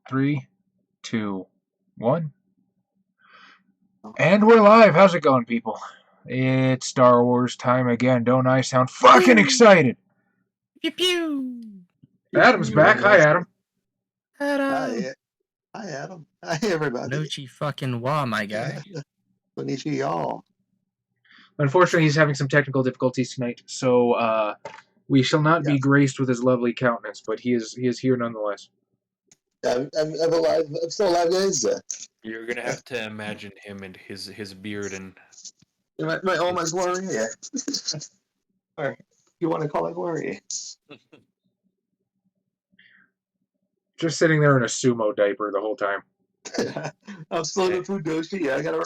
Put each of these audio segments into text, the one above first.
3, 2, 1. And we're live. How's it going, people? It's Star Wars time again. Don't I sound fucking excited? Pew pew. Adam's back. Hi, Adam. Adam. Hi, Adam. Hi, everybody. Nochi fucking wa, my guy. Konnichiwa, y'all. Unfortunately, he's having some technical difficulties tonight, so we shall not be graced with his lovely countenance, but he is here nonetheless. I'm alive. I'm still alive, guys. You're gonna have to imagine him and his beard and My glory. Yeah. All right. You want to call it glory? Just sitting there in a sumo diaper the whole time. I'm still in the Fudoshi. Yeah, I gotta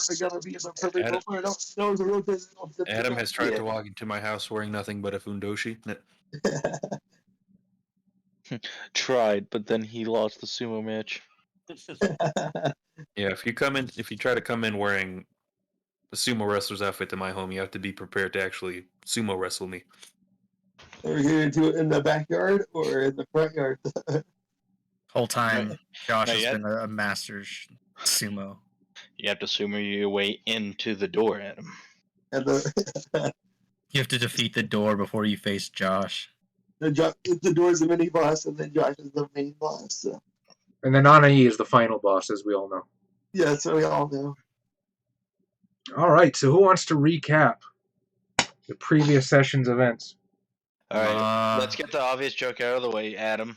be in the perfect moment. No, it's a real business. Adam has tried to walk into my house wearing nothing but a fundoshi. Tried, but then he lost the sumo match. Yeah, if you try to come in wearing a sumo wrestler's outfit to my home, you have to be prepared to actually sumo wrestle me. Are we gonna do it in the backyard or in the front yard? Whole time, Josh has been a master sumo. You have to sumo your way into the door, Adam. You have to defeat the door before you face Josh. The door is the mini boss, and then Josh is the main boss. So. And then Anai is the final boss, as we all know. Yeah, so we all know. All right, so who wants to recap the previous session's events? All right, let's get the obvious joke out of the way, Adam.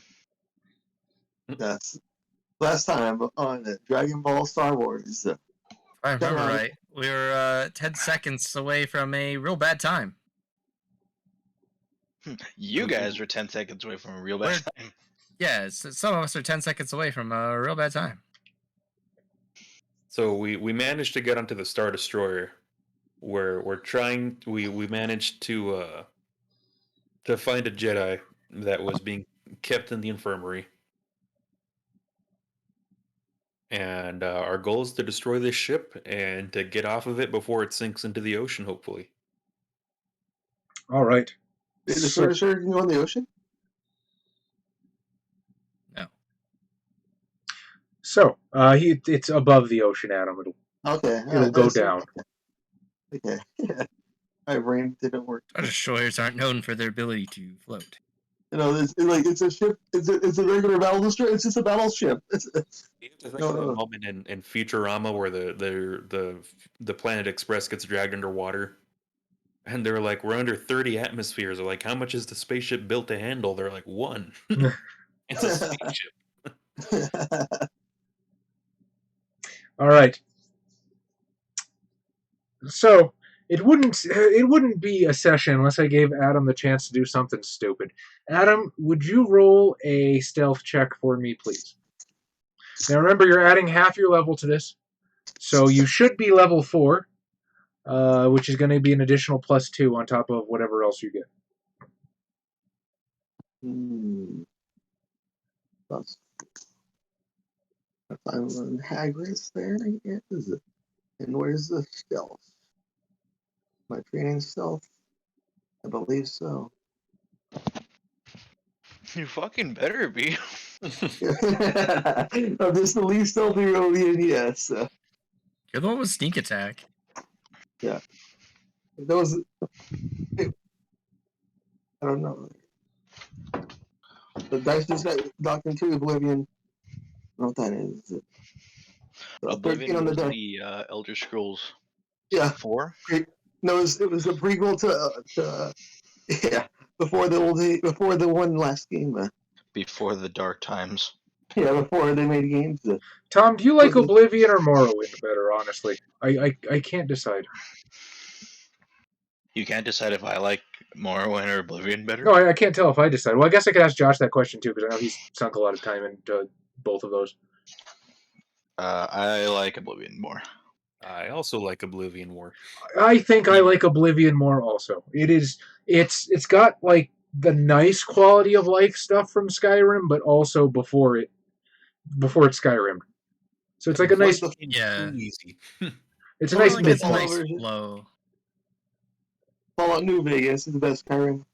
Yes. Last time on Dragon Ball Star Wars. If I remember right, we were 10 seconds away from a real bad time. You guys were 10 seconds away from a real bad time. Yeah, some of us are 10 seconds away from a real bad time. So we managed to get onto the Star Destroyer, where we managed to find a Jedi that was being kept in the infirmary. And our goal is to destroy this ship and to get off of it before it sinks into the ocean, hopefully. All right. Is the Star Destroyer can go in the ocean? No. So, it's above the ocean, Adam. It'll go down. Okay. My brain didn't work. Star Destroyers aren't known for their ability to float. You know, it's a ship. It's a regular battle destroyer. It's just a battleship. You have to think of a moment in Futurama where the Planet Express gets dragged underwater, and they're like, "We're under 30 atmospheres." They're like, "How much is the spaceship built to handle?" They're like, 1. It's a spaceship. All right. So it wouldn't be a session unless I gave Adam the chance to do something stupid. Adam, would you roll a stealth check for me, please? Now remember, you're adding half your level to this, so you should be level 4, which is going to be an additional +2 on top of whatever else you get. If I'm on Hagrid's there, yes. And where's the stealth? My training stealth? I believe so. You fucking better be. I'm just the least stealthy Rodian, yes. You're the one with sneak attack. Yeah. That was... I don't know. The dice just got knocked into Oblivion. I don't know what that is. Oblivion on the Elder Scrolls. Yeah. 4? No, it was a prequel to before the one last game. Before the dark times. Yeah, before they made games. Tom, do you like Oblivion or Morrowind better? Honestly, I can't decide. You can't decide if I like Morrowind or Oblivion better? No, I can't tell if I decide. Well, I guess I could ask Josh that question too, because I know he's sunk a lot of time into both of those. I like Oblivion more. I also like Oblivion more. I think I like Oblivion more also. It's got like the nice quality of life stuff from Skyrim, but also before it's Skyrim. So it's like a nice easy. It's a nice mid nice flow. Fallout New Vegas is the best Skyrim.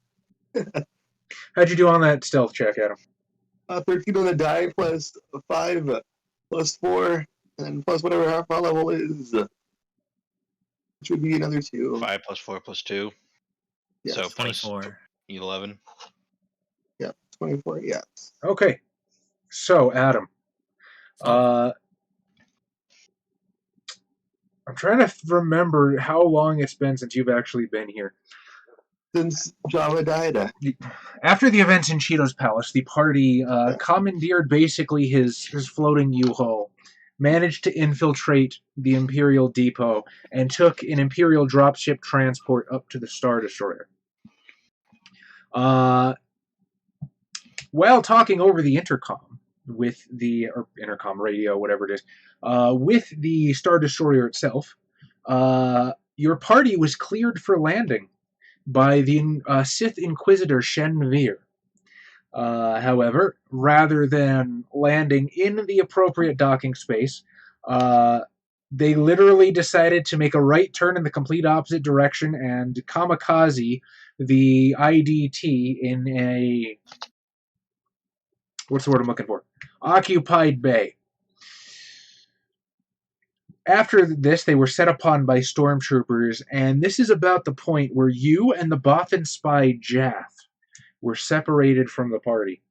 How'd you do on that stealth check, Adam? 13 on the die plus 5 plus 4 and plus whatever half my level is, which would be another 2. 5 plus 4 plus 2. Yes. So plus 24. 11. Yep, 24. Yes. Okay. So, Adam. I'm trying to remember how long it's been since you've actually been here. Since Java died. After the events in Cheeto's Palace, the party commandeered basically his floating U-Haul, managed to infiltrate the Imperial Depot, and took an Imperial dropship transport up to the Star Destroyer. While talking over the intercom with or intercom radio, whatever it is, with the Star Destroyer itself, your party was cleared for landing by the Sith Inquisitor Shen Veer. However, rather than landing in the appropriate docking space, they literally decided to make a right turn in the complete opposite direction and kamikaze the IDT in a... what's the word I'm looking for? Occupied bay. After this, they were set upon by stormtroopers, and this is about the point where you and the Bothan spy Jath were separated from the party.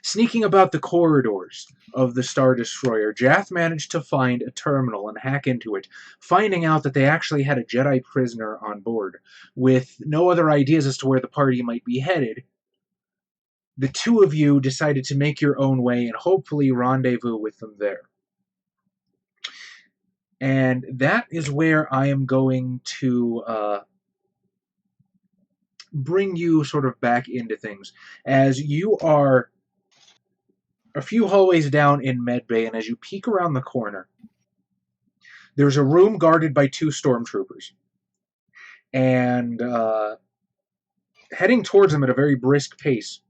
Sneaking about the corridors of the Star Destroyer, Jath managed to find a terminal and hack into it, finding out that they actually had a Jedi prisoner on board. With no other ideas as to where the party might be headed, the two of you decided to make your own way and hopefully rendezvous with them there. And that is where I am going to bring you sort of back into things. As you are a few hallways down in Medbay, and as you peek around the corner, there's a room guarded by 2 stormtroopers. And heading towards them at a very brisk pace,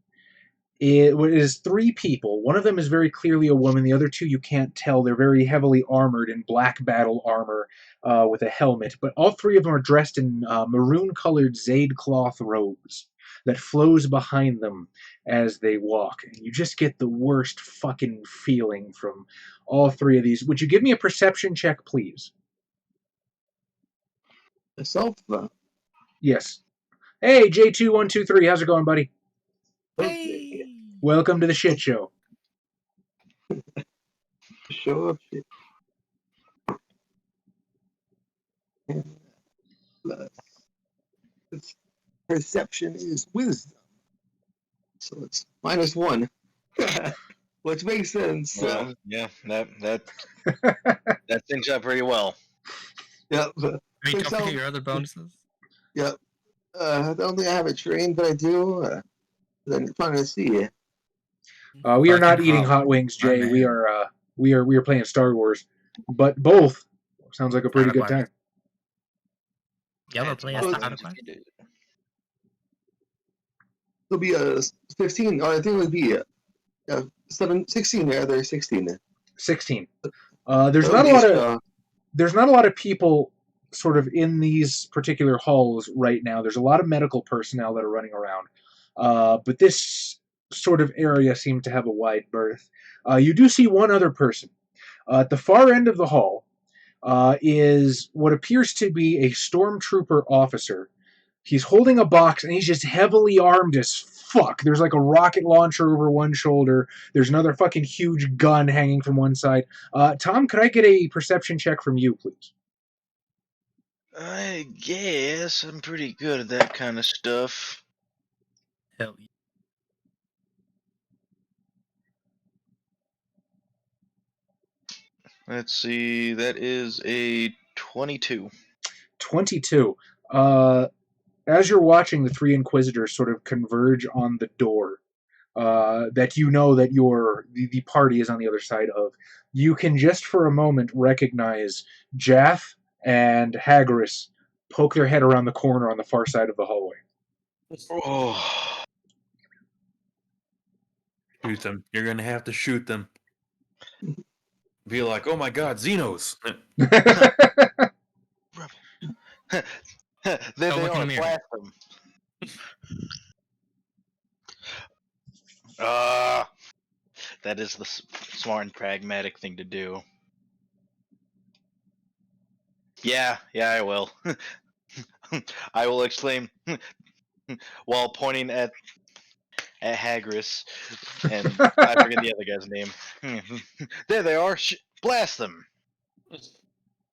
it is 3 people. One of them is very clearly a woman. The other 2 you can't tell. They're very heavily armored in black battle armor with a helmet. But all 3 of them are dressed in maroon-colored Zade cloth robes that flows behind them as they walk. And you just get the worst fucking feeling from all 3 of these. Would you give me a perception check, please? Myself? Yes. Hey, J2123, how's it going, buddy? Hey! Welcome to the shit show. Show up. Its perception is wisdom. So it's -1. Which makes sense. Well, yeah, that syncs up pretty well. Yep. I mean, don't So- forget your other bonuses. Yep. I don't think I have it trained, but I do. Then trying to see. We are not Fucking eating hot hot wings, my Jay. man. We are playing Star Wars, but both sounds like a pretty good time. Y'all are That's playing Oh, Star what Wars? you do. It'll be a 15, or I think it would be 16 rather, 16. 16. There's Oh, not a lot of Daestra. there's not a lot of people sort of in these particular halls right now. There's a lot of medical personnel that are running around, but this sort of area seemed to have a wide berth. You do see one other person at the far end of the hall. Is what appears to be a stormtrooper officer. He's holding a box and he's just heavily armed as fuck. There's like a rocket launcher over one shoulder. There's another fucking huge gun hanging from one side. Tom, could I get a perception check from you, please? I guess I'm pretty good at that kind of stuff. Hell yeah. Let's see, that is a 22. 22. As you're watching the 3 Inquisitors sort of converge on the door that you know that the party is on the other side of, you can just for a moment recognize Jath and Hagris poke their head around the corner on the far side of the hallway. Oh, Shoot them. You're gonna have to shoot them. Be like, oh my god, Xenos. there Don't they look in the are, mirror. blast them. That is the smart and pragmatic thing to do. Yeah, I will. I will exclaim while pointing at Hagris, and I forget the other guy's name. There they are! Blast them!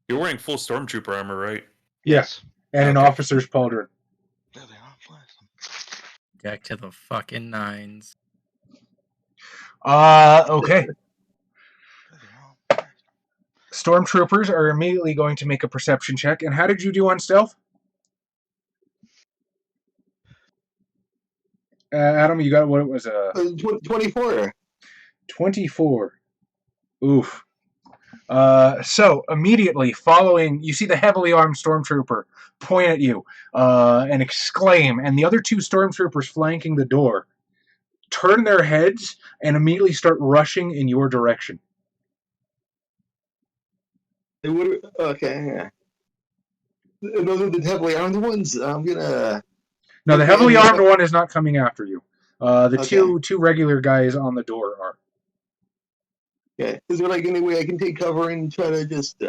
You're wearing full stormtrooper armor, right? Yes. And an Okay. officer's pauldron. There they are! Blast them! Deck to the fucking nines. Okay. There they are. Stormtroopers are immediately going to make a perception check. And how did you do on stealth? Adam, you got what it was? 24. 24. Oof. So immediately following, you see the heavily armed stormtrooper point at you and exclaim, and the other two stormtroopers flanking the door turn their heads and immediately start rushing in your direction. Okay, yeah. Those are the heavily armed ones. I'm gonna. No, the heavily armed one is not coming after you. The Okay. two regular guys on the door are. Okay, is there like any way I can take cover and try to just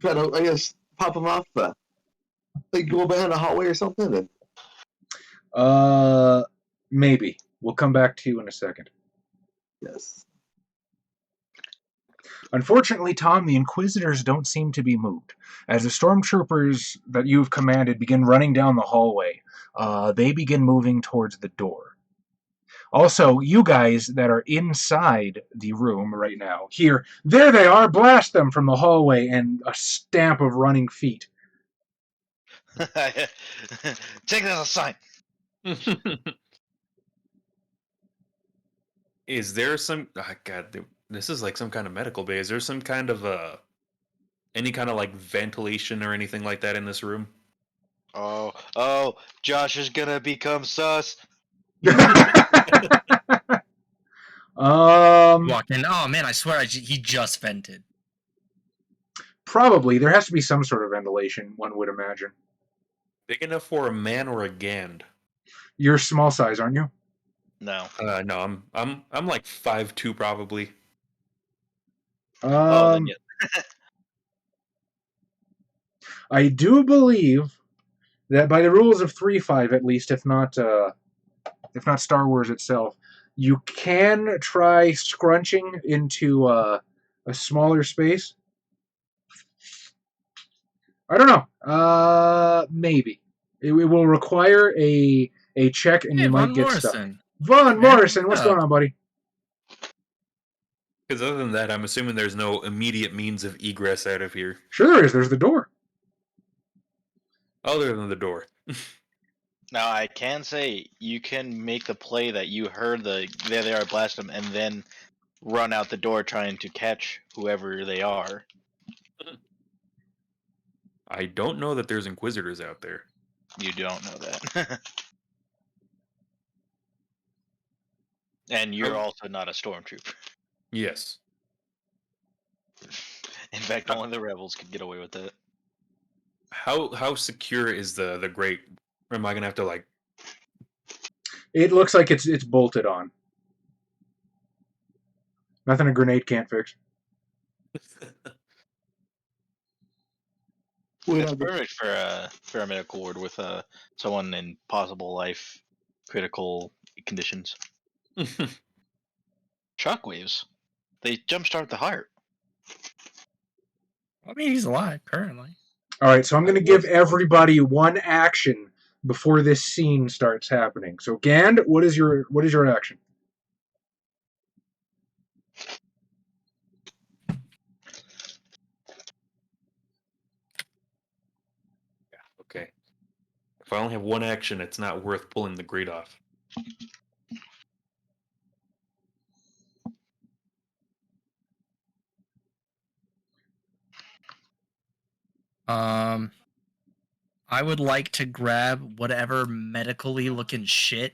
try to, I guess, pop them off? Like go behind a hallway or something? And, Maybe. We'll come back to you in a second. yes. Unfortunately, Tom, the Inquisitors don't seem to be moved. As the stormtroopers that you've commanded begin running down the hallway, they begin moving towards the door. Also, you guys that are inside the room right now hear, there they are, blast them from the hallway, and a stamp of running feet. Take that as a sign. Is there some? Oh, God, this is like some kind of medical bay. Is there some kind of any kind of like ventilation or anything like that in this room? Oh, Josh is gonna become sus. Walk in. Oh man, I swear he just vented. Probably. There has to be some sort of ventilation, one would imagine. Big enough for a man or a gand? You're small size, aren't you? No. No, I'm like 5'2" probably. Then yeah. I do believe that by the rules of 3-5, at least, if not Star Wars itself, you can try scrunching into a smaller space. I don't know. Maybe it will require a check, and Hey, you might Von get Morrison. stuck. Von Man, Morrison, what's what's going up? on, buddy? Because other than that, I'm assuming there's no immediate means of egress out of here, Sure, there is. There's the door. other than the door. Now I can say you can make the play that you heard there they are, blast them, and then run out the door trying to catch whoever they are. I don't know that there's Inquisitors out there. You don't know that. And you're also not a stormtrooper. Yes. In fact, only the rebels could get away with that. How secure is the grate? Or am I gonna have to like? It looks like it's bolted on. Nothing a grenade can't fix. It's perfect for a medical ward with someone in possible life critical conditions. Shockwaves. They jumpstart the heart. I mean, he's alive currently. All right, so I'm going to give everybody one action before this scene starts happening. So, Gand, what is your action? Okay. If I only have one action, it's not worth pulling the grate off. I would like to grab whatever medically looking shit.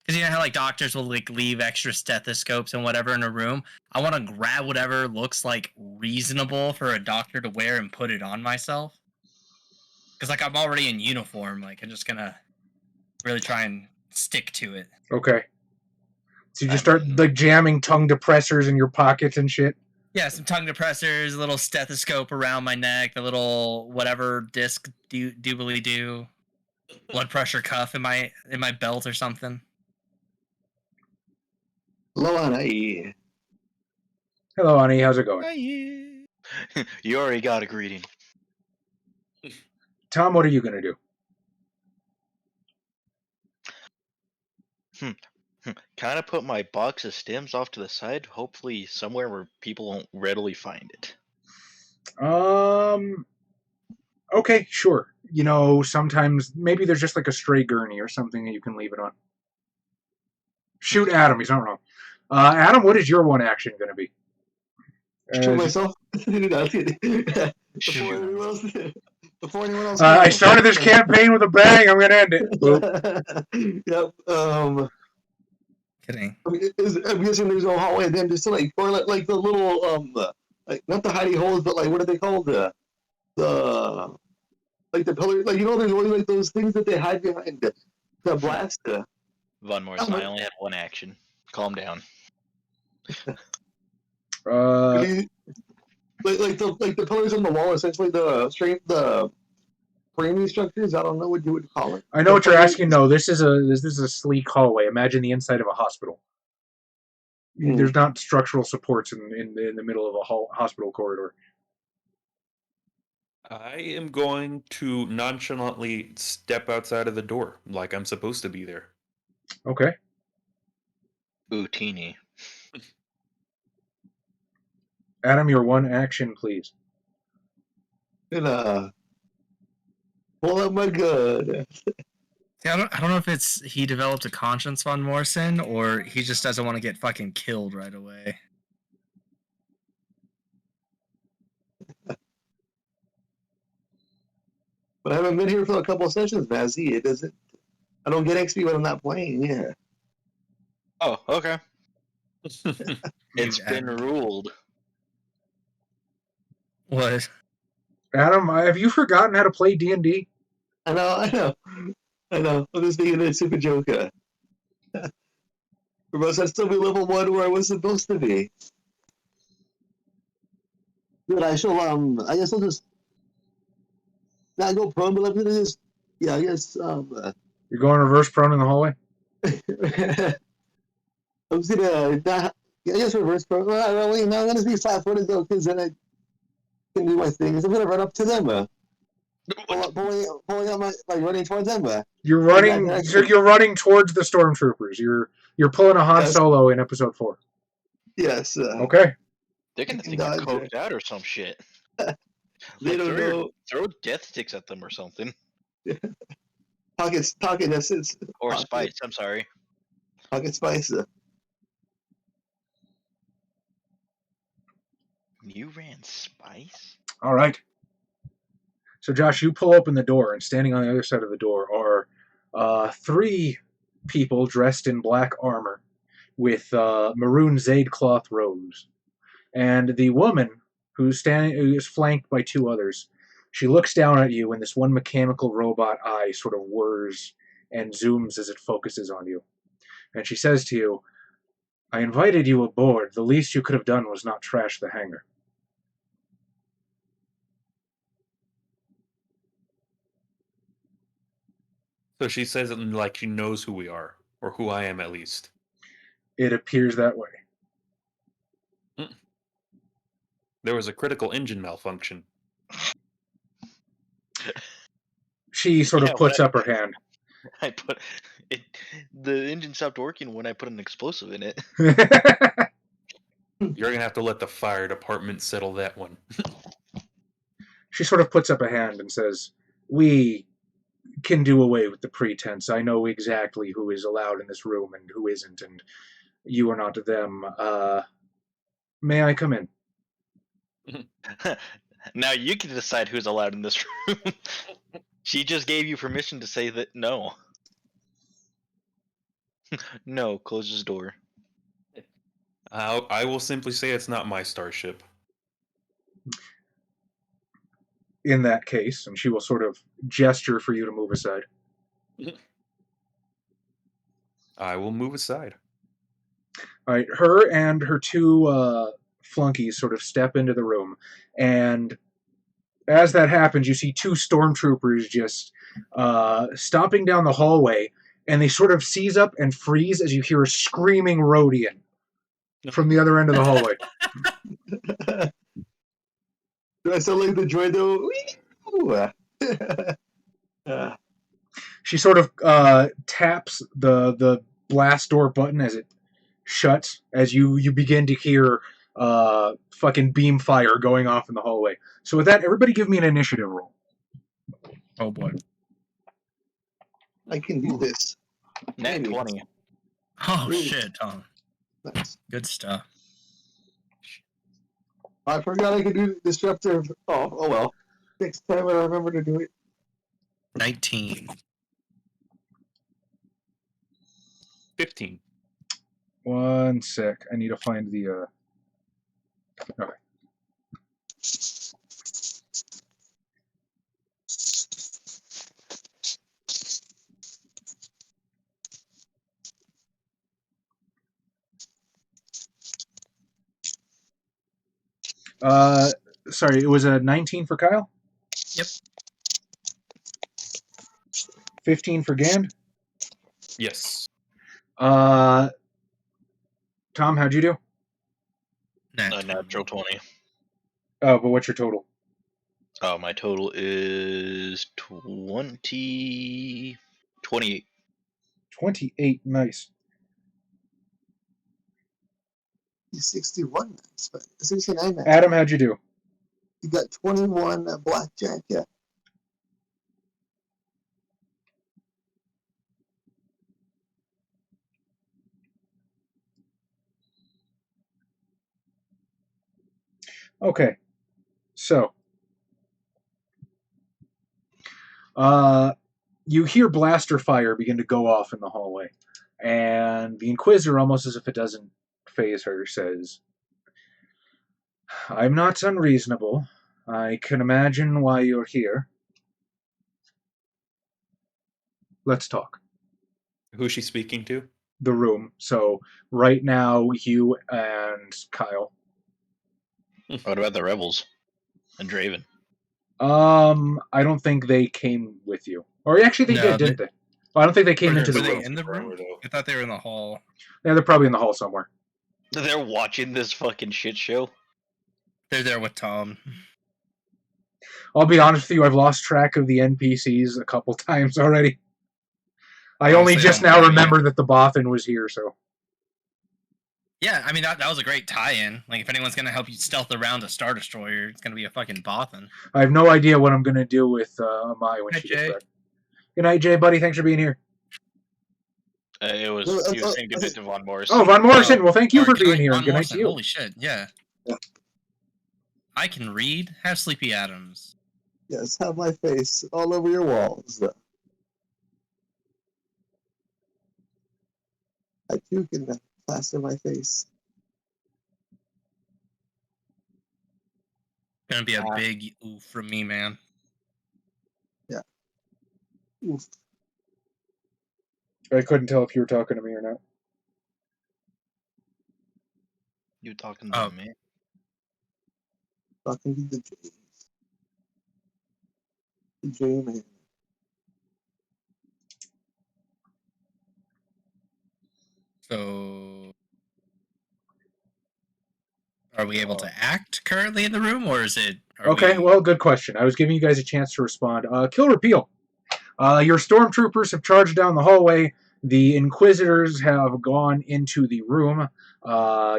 Because you know how like doctors will like leave extra stethoscopes and whatever in a room. I want to grab whatever looks like reasonable for a doctor to wear and put it on myself. Because like I'm already in uniform, like I'm just gonna really try and stick to it. Okay. So you just start like jamming tongue depressors in your pockets and shit. Yeah, some tongue depressors, a little stethoscope around my neck, a little whatever disc doobly do, blood pressure cuff in my belt or something. Hello, Anai. Hello, honey. How's it going? You already got a greeting. Tom, what are you gonna do? Kind of put my box of stems off to the side, hopefully somewhere where people won't readily find it. Okay, sure. You know, sometimes maybe there's just like a stray gurney or something that you can leave it on. Shoot Adam. He's not wrong. Adam, what is your one action gonna be? Shoot myself. Shoot. Before anyone else. I started this campaign with a bang. I'm gonna end it. Yep. Kidding. I'm guessing there's no hallway then, just like or like the little like not the hidey holes, but like what are they called? The like the pillar, like there's always like those things that they hide behind the blast. Von Morrison, I only have one action. Calm down. Like the pillars on the wall, essentially the framing structures. I don't know what you would call it. I know what you're asking. No, this is a sleek hallway. Imagine the inside of a hospital. There's not structural supports in the middle of a hospital corridor. I am going to nonchalantly step outside of the door like I'm supposed to be there. Okay. Ooh, teeny. Adam, your one action, please. And pull up my gun. See, I don't know if it's he developed a conscience, Von Morrison, or he just doesn't want to get fucking killed right away. But I haven't been here for a couple of sessions, Vasil. It doesn't. I don't get XP when I'm not playing. Yeah. Oh, okay. It's been ruled. What? Adam, have you forgotten how to play D&D? I know. I'm just thinking a stupid joke. Or must I still be level 1 where I was supposed to be? But I shall, I guess I'll just not go prone, but I'm gonna just, yeah, I guess, You're going reverse prone in the hallway? I'm just gonna, not, yeah, I guess reverse prone. Well, I'm gonna be flat-footed though, because then I can do my things. I'm gonna run up to them, pulling out my, like running towards them. You're running towards the stormtroopers. You're pulling a Han Solo in episode 4. Yes. Okay. They're gonna think you're coked out or some shit. They don't know. Throw death sticks at them or something. Pocket essence. Or spice, I'm sorry. Pocket spice. You ran spice? All right. So, Josh, you pull open the door, and standing on the other side of the door are 3 people dressed in black armor with maroon Zaid cloth robes. And the woman who is flanked by 2 others, she looks down at you, and this one mechanical robot eye sort of whirs and zooms as it focuses on you. And she says to you, "I invited you aboard. The least you could have done was not trash the hangar." So she says it like she knows who we are, or who I am at least. It appears that way. There was a critical engine malfunction. She sort of puts up her hand. I put it. The engine stopped working when I put an explosive in it. You're gonna have to let the fire department settle that one. She sort of puts up a hand and says, "We can do away with the pretense. I know exactly who is allowed in this room and who isn't, and you are not them. May I come in?" Now you can decide who's allowed in this room. She just gave you permission to say that no. No, close this door. I will simply say it's not my starship. In that case, and she will sort of gesture for you to move aside. I will move aside. All right, her and her two flunkies sort of step into the room, and as that happens, you see two stormtroopers just stomping down the hallway, and they sort of seize up and freeze as you hear a screaming Rhodian from the other end of the hallway. Do I sound like the droid though? She sort of taps the blast door button as it shuts, as you begin to hear fucking beam fire going off in the hallway. So with that, everybody give me an initiative roll. Oh boy. I can do this. Nat Maybe. 20. Oh Ooh. shit, Tom. Nice. Good stuff. I forgot I could do disruptor. Oh well. Next time I remember to do it. 19. 15. One sec. I need to find the. Okay. Sorry, it was a 19 for Kyle? Yep. 15 for Gand? Yes. Tom, how'd you do? Nat Natural 20. Oh, but what's your total? Oh, my total is 28. 28. Nice. He's 61 nice, but 69 nice. Adam, how'd you do? You got 21 blackjack, yeah. Okay. So, you hear blaster fire begin to go off in the hallway, and the Inquisitor, almost as if it doesn't faze her, says, "I'm not unreasonable. I can imagine why you're here. Let's talk." Who's she speaking to? The room. So right now, you and Kyle. What about the rebels? And Draven? I don't think they came with you. Or actually, they No, did, didn't they? Well, I don't think they came Were into the they room. in the room? I thought they were in the hall. Yeah, they're probably in the hall somewhere. They're watching this fucking shit show. They're there with Tom. I'll be honest with you, I've lost track of the NPCs a couple times already. I only Honestly, just I don't now blame you. remember that the Bothan was here, so. Yeah, I mean that was a great tie-in. Like if anyone's gonna help you stealth around a Star Destroyer, it's gonna be a fucking Bothan. I have no idea what I'm going to do with Amai when Hi, she gets Jay. back. Good night, Jay, buddy. Thanks for being here. He was saying goodnight to Von Morris. Oh, Von Morrison. Well, thank you for Good being night, here, Von and good night Morrison. to you. Holy shit, yeah. Yeah. I can read. Have Sleepy Adams. Yes, have my face all over your walls. I too can plaster my face. Gonna be a big oof from me, man. Oof. I couldn't tell if you were talking to me or not. You talking to Oh. me? Talking to the Jays. The J man. So, are we able to act currently in the room, or is it? Okay, well, good question. I was giving you guys a chance to respond. Kill repeal. Your stormtroopers have charged down the hallway. The Inquisitors have gone into the room.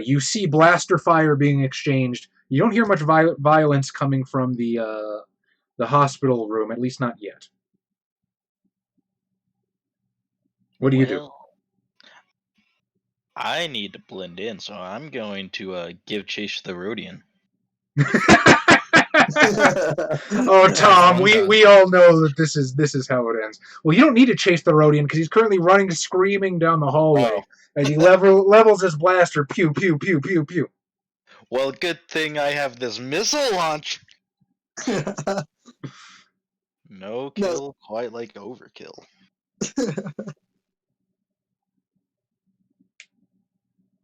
You see blaster fire being exchanged. You don't hear much violence coming from the hospital room, at least not yet. What do you do? I need to blend in, so I'm going to give chase to the Rhodian. Oh, Tom, one does. we all know that this is how it ends. Well, you don't need to chase the Rhodian because he's currently running, screaming down the hallway as he levels his blaster. Pew, pew, pew, pew, pew. Well, good thing I have this missile launch. No kill quite like overkill.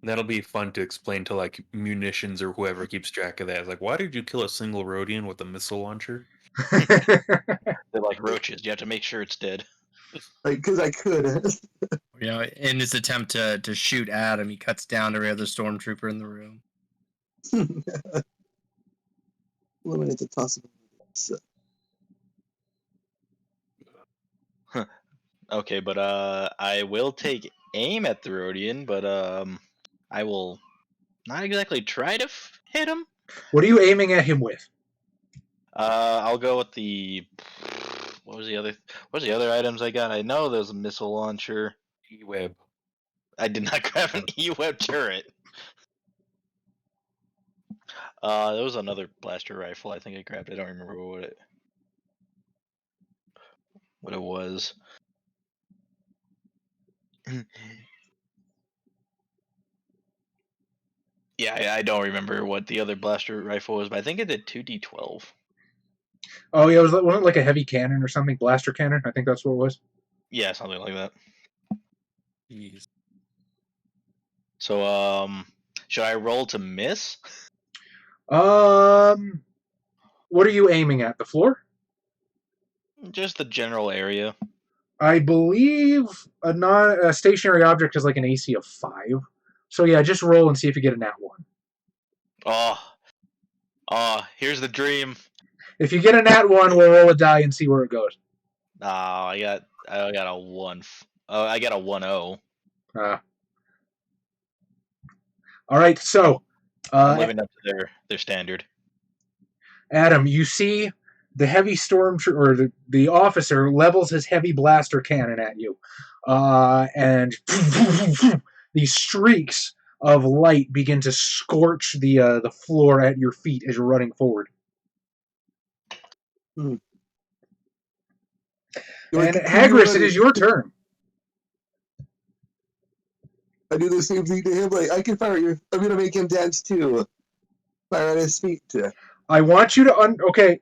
That'll be fun to explain to like munitions or whoever keeps track of that. It's like, why did you kill a single Rhodian with a missile launcher? They're like roaches. You have to make sure it's dead. Like, because I could. In his attempt to shoot Adam, he cuts down every other stormtrooper in the room. Eliminate the possibilities. Okay, but I will take aim at the Rhodian, but I will not exactly try to hit him. What are you aiming at him with? I'll go with the what was the other items I got? I know there's a missile launcher. E-web. I did not grab an E-web turret. There was another blaster rifle I think I grabbed. I don't remember what it was. Yeah, I don't remember what the other blaster rifle was, but I think it did 2d12. Oh yeah, wasn't it like a heavy cannon or something? Blaster cannon? I think that's what it was. Yeah, something like that. Jeez. So, should I roll to miss? What are you aiming at? The floor? Just the general area. I believe a stationary object is like an AC of 5. So yeah, just roll and see if you get a nat 1. Here's the dream. If you get a nat 1, we'll roll a die and see where it goes. I got a 1. I got a 1-0. All right, so I'm living up to their standard. Adam, you see the heavy or the officer levels his heavy blaster cannon at you, and these streaks of light begin to scorch the floor at your feet as you're running forward. And Hagris, it is your turn. I do the same thing to him. Like, I can fire you. I'm gonna make him dance too. Fire at his feet. I want you to okay.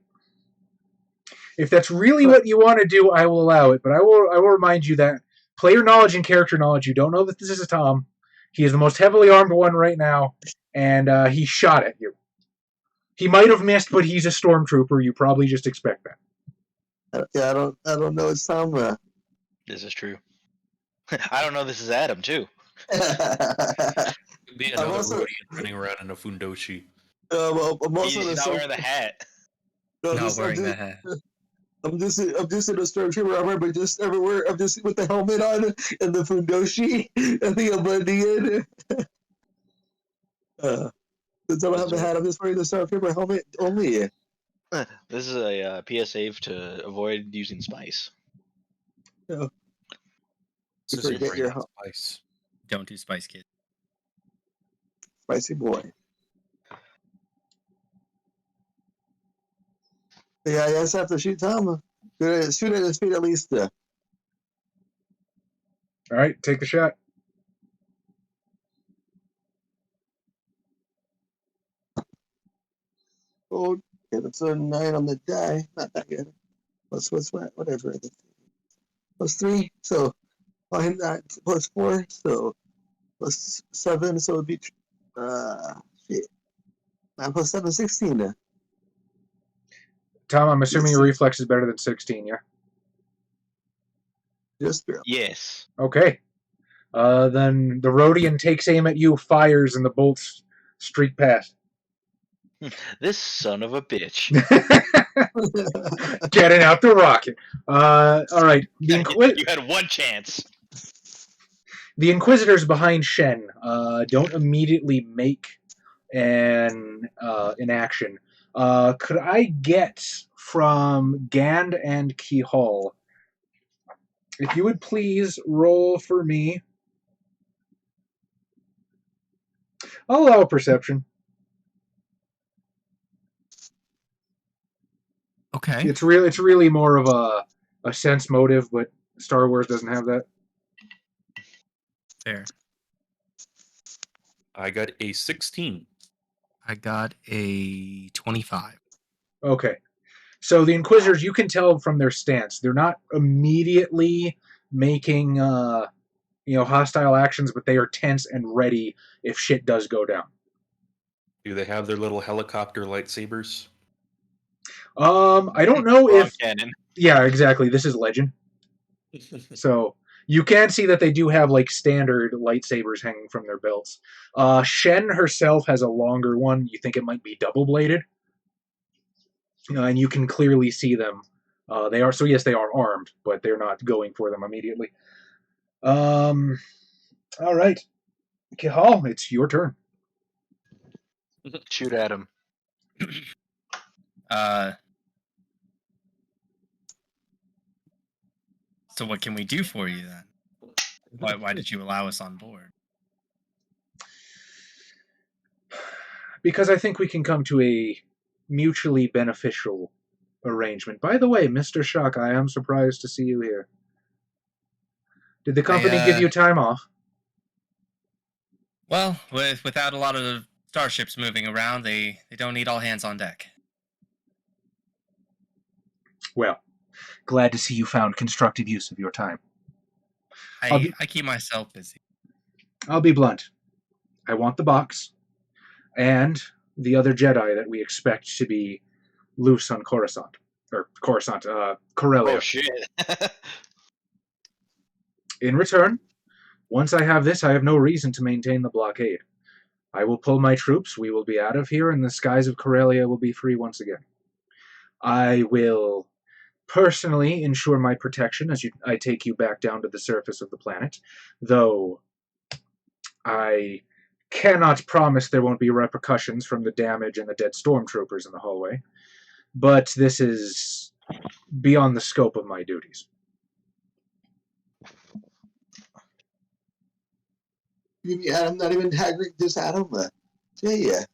If that's really what you want to do, I will allow it. But I will remind you that player knowledge and character knowledge. You don't know that this is a Tom. He is the most heavily armed one right now, and he shot at you. He might have missed, but he's a stormtrooper. You probably just expect that. Yeah, I don't know. It's Tom. This is true. I don't know. This is Adam too. Be another Rhodian running around in a fundoshi. Well, I'm also He's not wearing the hat. Not wearing the hat. I'm just in a stormtrooper armor, but just everywhere. I'm just with the helmet on and the fundoshi. I think I'm blending in. Since I don't have the hat, I'm just wearing the stormtrooper helmet only. This is a PSA to avoid using spice. No. This You is forget your spice. Don't do Spice Kid. Spicy boy. Yeah, I guess I have to shoot Tom. Shoot at his feet at least. All right, take the shot. Oh, okay, that's a 9 on the die. Not that good. Plus what's what? Whatever. Plus 3, so find that. Plus 4, so plus 7, so it'd be shit. 9 plus 7, 16. Tom, I'm assuming your reflex is better than 16, yeah? Just barely. Yes. Okay. Then the Rhodian takes aim at you, fires, and the bolts streak past. This son of a bitch. Getting out the rocket. All right. You had one chance. The Inquisitors behind Shen don't immediately make an action. Could I get from Gand and Kihal, if you would please roll for me? I'll allow a perception. Okay. It's really more of a sense motive, but Star Wars doesn't have that. Fair. I got a 16. I got a 25. Okay. So the Inquisitors, you can tell from their stance, they're not immediately making hostile actions, but they are tense and ready if shit does go down. Do they have their little helicopter lightsabers? I don't know Wrong if... canon. Yeah, exactly. This is Legend. So you can see that they do have like standard lightsabers hanging from their belts. Shen herself has a longer one. You think it might be double-bladed. And you can clearly see them. They are armed, but they're not going for them immediately. All right. Kihal, it's your turn. Shoot at him. So what can we do for you then? Why did you allow us on board? Because I think we can come to a mutually beneficial arrangement. By the way, Mr. Shock, I am surprised to see you here. Did the company give you time off? Well, without a lot of starships moving around, they don't need all hands on deck. Well, glad to see you found constructive use of your time. I keep myself busy. I'll be blunt. I want the box, and the other Jedi that we expect to be loose on Coruscant. Corellia. Oh, shit. In return, once I have this, I have no reason to maintain the blockade. I will pull my troops, we will be out of here, and the skies of Corellia will be free once again. I will personally ensure my protection as I take you back down to the surface of the planet, though I cannot promise there won't be repercussions from the damage and the dead stormtroopers in the hallway, but this is beyond the scope of my duties. You mean Adam, not even Hagrid, just Adam? Yeah.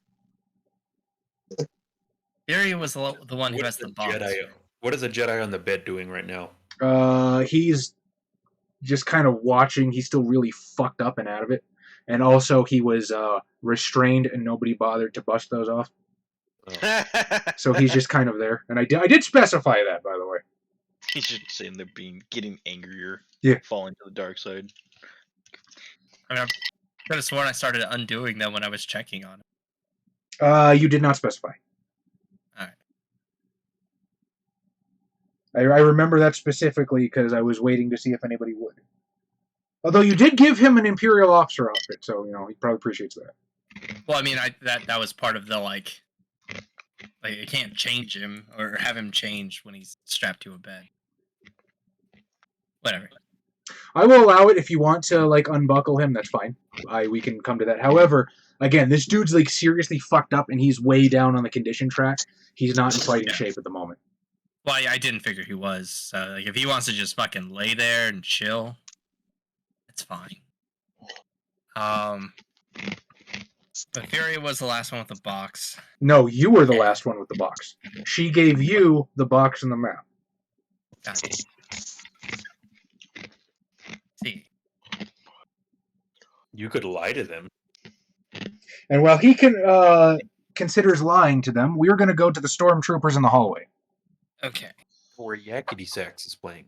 Fury was the one who has the box. What is a Jedi on the bed doing right now? He's just kind of watching. He's still really fucked up and out of it. And also, he was restrained, and nobody bothered to bust those off. Oh. So he's just kind of there. And I did specify that, by the way. He's just sitting there getting angrier. Yeah. Falling to the dark side. I mean, I could have sworn I started undoing them when I was checking on it. You did not specify. Alright. I remember that specifically because I was waiting to see if anybody would. Although you did give him an Imperial officer outfit, so he probably appreciates that. Well, I mean, that was part of the like you can't change him or have him change when he's strapped to a bed. Whatever. I will allow it if you want to unbuckle him. That's fine. We can come to that. However, again, this dude's seriously fucked up, and he's way down on the condition track. He's not in fighting shape at the moment. Well, I didn't figure he was. So, if he wants to just fucking lay there and chill, it's fine. But Fury was the last one with the box. No, you were the last one with the box. She gave you the box and the map. Got it. See. You could lie to them. And while he considers lying to them, we're going to go to the stormtroopers in the hallway. Okay. Or Yakety Sax is playing.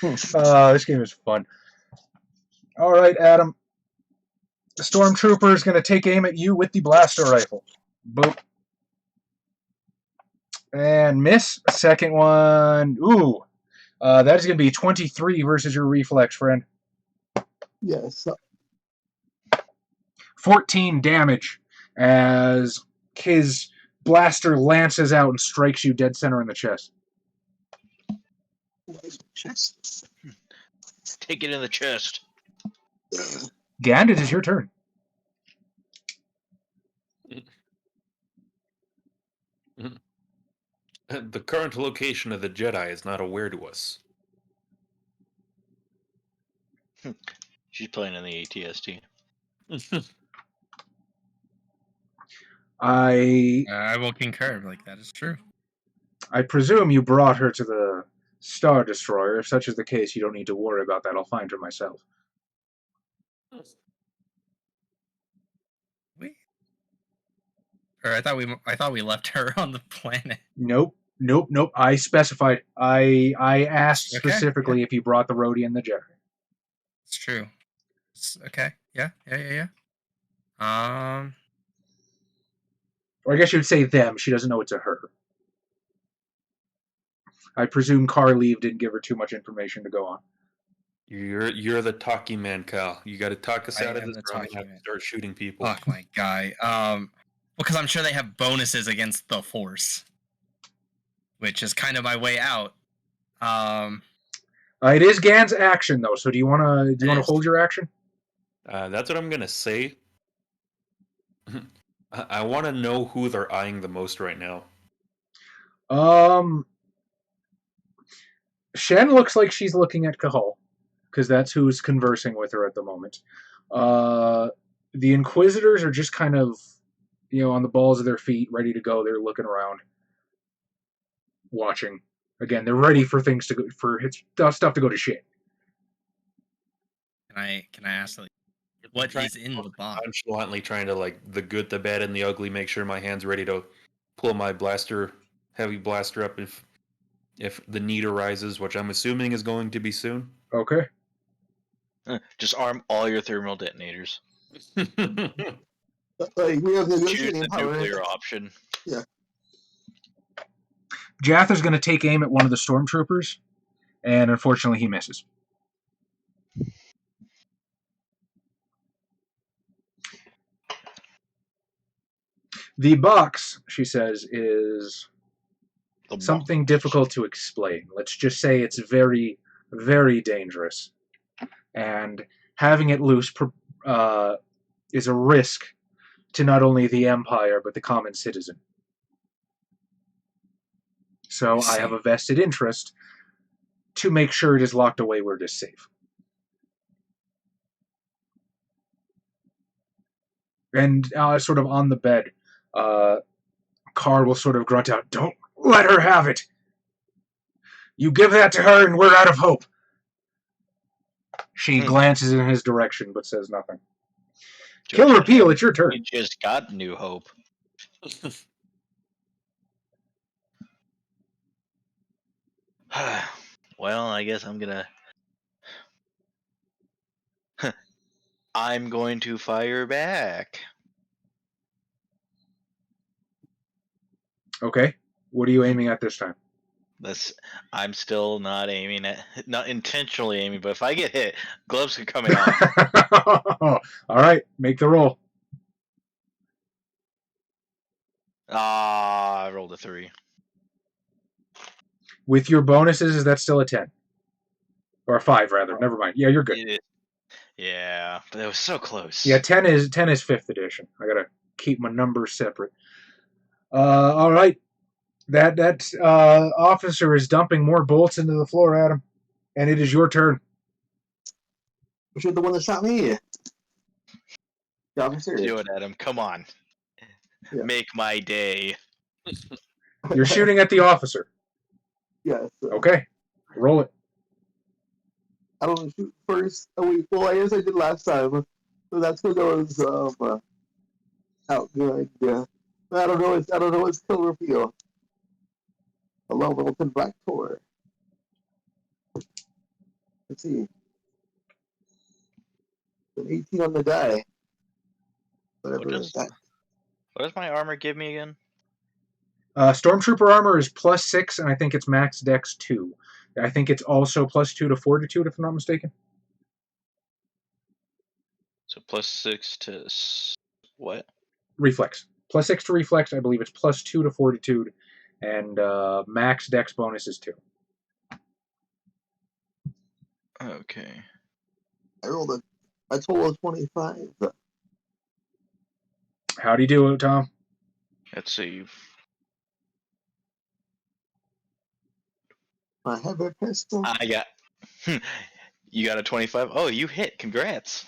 This game is fun. All right, Adam. The stormtrooper is going to take aim at you with the blaster rifle. Boop. And miss. Second one. Ooh. That is going to be 23 versus your reflex, friend. Yes. 14 damage as his blaster lances out and strikes you dead center in the chest. Chest. Take it in the chest. Gand, it is your turn. The current location of the Jedi is not aware to us. She's playing in the ATST. I will concur. That is true. I presume you brought her to the Star Destroyer. If such is the case, you don't need to worry about that. I'll find her myself. I thought we left her on the planet. Nope. I specified. I asked Okay, specifically if you brought the Rhodey and the Jedi. true. Okay. Yeah. Or I guess you'd say them. She doesn't know it's a her. I presume Carleave didn't give her too much information to go on. You're the talking man, Cal. You got to talk us I out of am this, the or I'm gonna talking have to man. start shooting people. Fuck my guy. Because I'm sure they have bonuses against the Force, which is kind of my way out. It is Gan's action though, so do you want to hold your action? That's what I'm gonna say. I want to know who they're eyeing the most right now. Shen looks like she's looking at Cahal, because that's who's conversing with her at the moment. The Inquisitors are just kind of, on the balls of their feet, ready to go. They're looking around, watching. Again, they're ready for things to go, for stuff to go to shit. Can I ask, like, what is in the bomb? Nonchalantly trying to, like, the good, the bad, and the ugly, make sure my hand's ready to pull my heavy blaster up if the need arises, which I'm assuming is going to be soon. Okay. Just arm all your thermal detonators. We have Choose negotiating the power. nuclear option. Yeah. Jather's going to take aim at one of the stormtroopers, and unfortunately he misses. The box, she says, is something difficult to explain. Let's just say it's very, very dangerous. And having it loose is a risk to not only the Empire, but the common citizen. So I have a vested interest to make sure it is locked away where it is safe. And sort of on the bed, Carr will sort of grunt out, "Don't let her have it! You give that to her and we're out of hope!" She glances in his direction, but says nothing. Kill Repeal, it's your turn. You just got New Hope. Well, I guess I'm going to fire back. Okay. What are you aiming at this time? I'm still not intentionally aiming, but if I get hit, gloves can come out. All right, make the roll. I rolled a 3. With your bonuses, is that still a 10? Or a 5, rather. Never mind. Yeah, you're good. Yeah, but it was so close. Yeah, 10 is 5th edition. I gotta keep my numbers separate. All right. That officer is dumping more bolts into the floor, Adam. And it is your turn. You're the one that shot me. Yeah, I'm serious. Do it, Adam. Come on. Yeah. Make my day. You're shooting at the officer. Yes. Okay. Roll it. I don't shoot first. Well, I guess I did last time. So that's because I was outgoing. Yeah. I don't know. I don't know what's kill reveal. A low Wilton Black Tor. Let's see. An 18 on the die. Whatever that. What does my armor give me again? Stormtrooper armor is +6, and I think it's max dex 2. I think it's also +2 to fortitude, if I'm not mistaken. So +6 to what? Reflex. +6 to reflex. I believe it's +2 to fortitude, and max dex bonus is 2. Okay. I rolled a total of 25. How do you do it, Tom? Let's see. I have a pistol. I got. You got a 25? Oh, you hit. Congrats.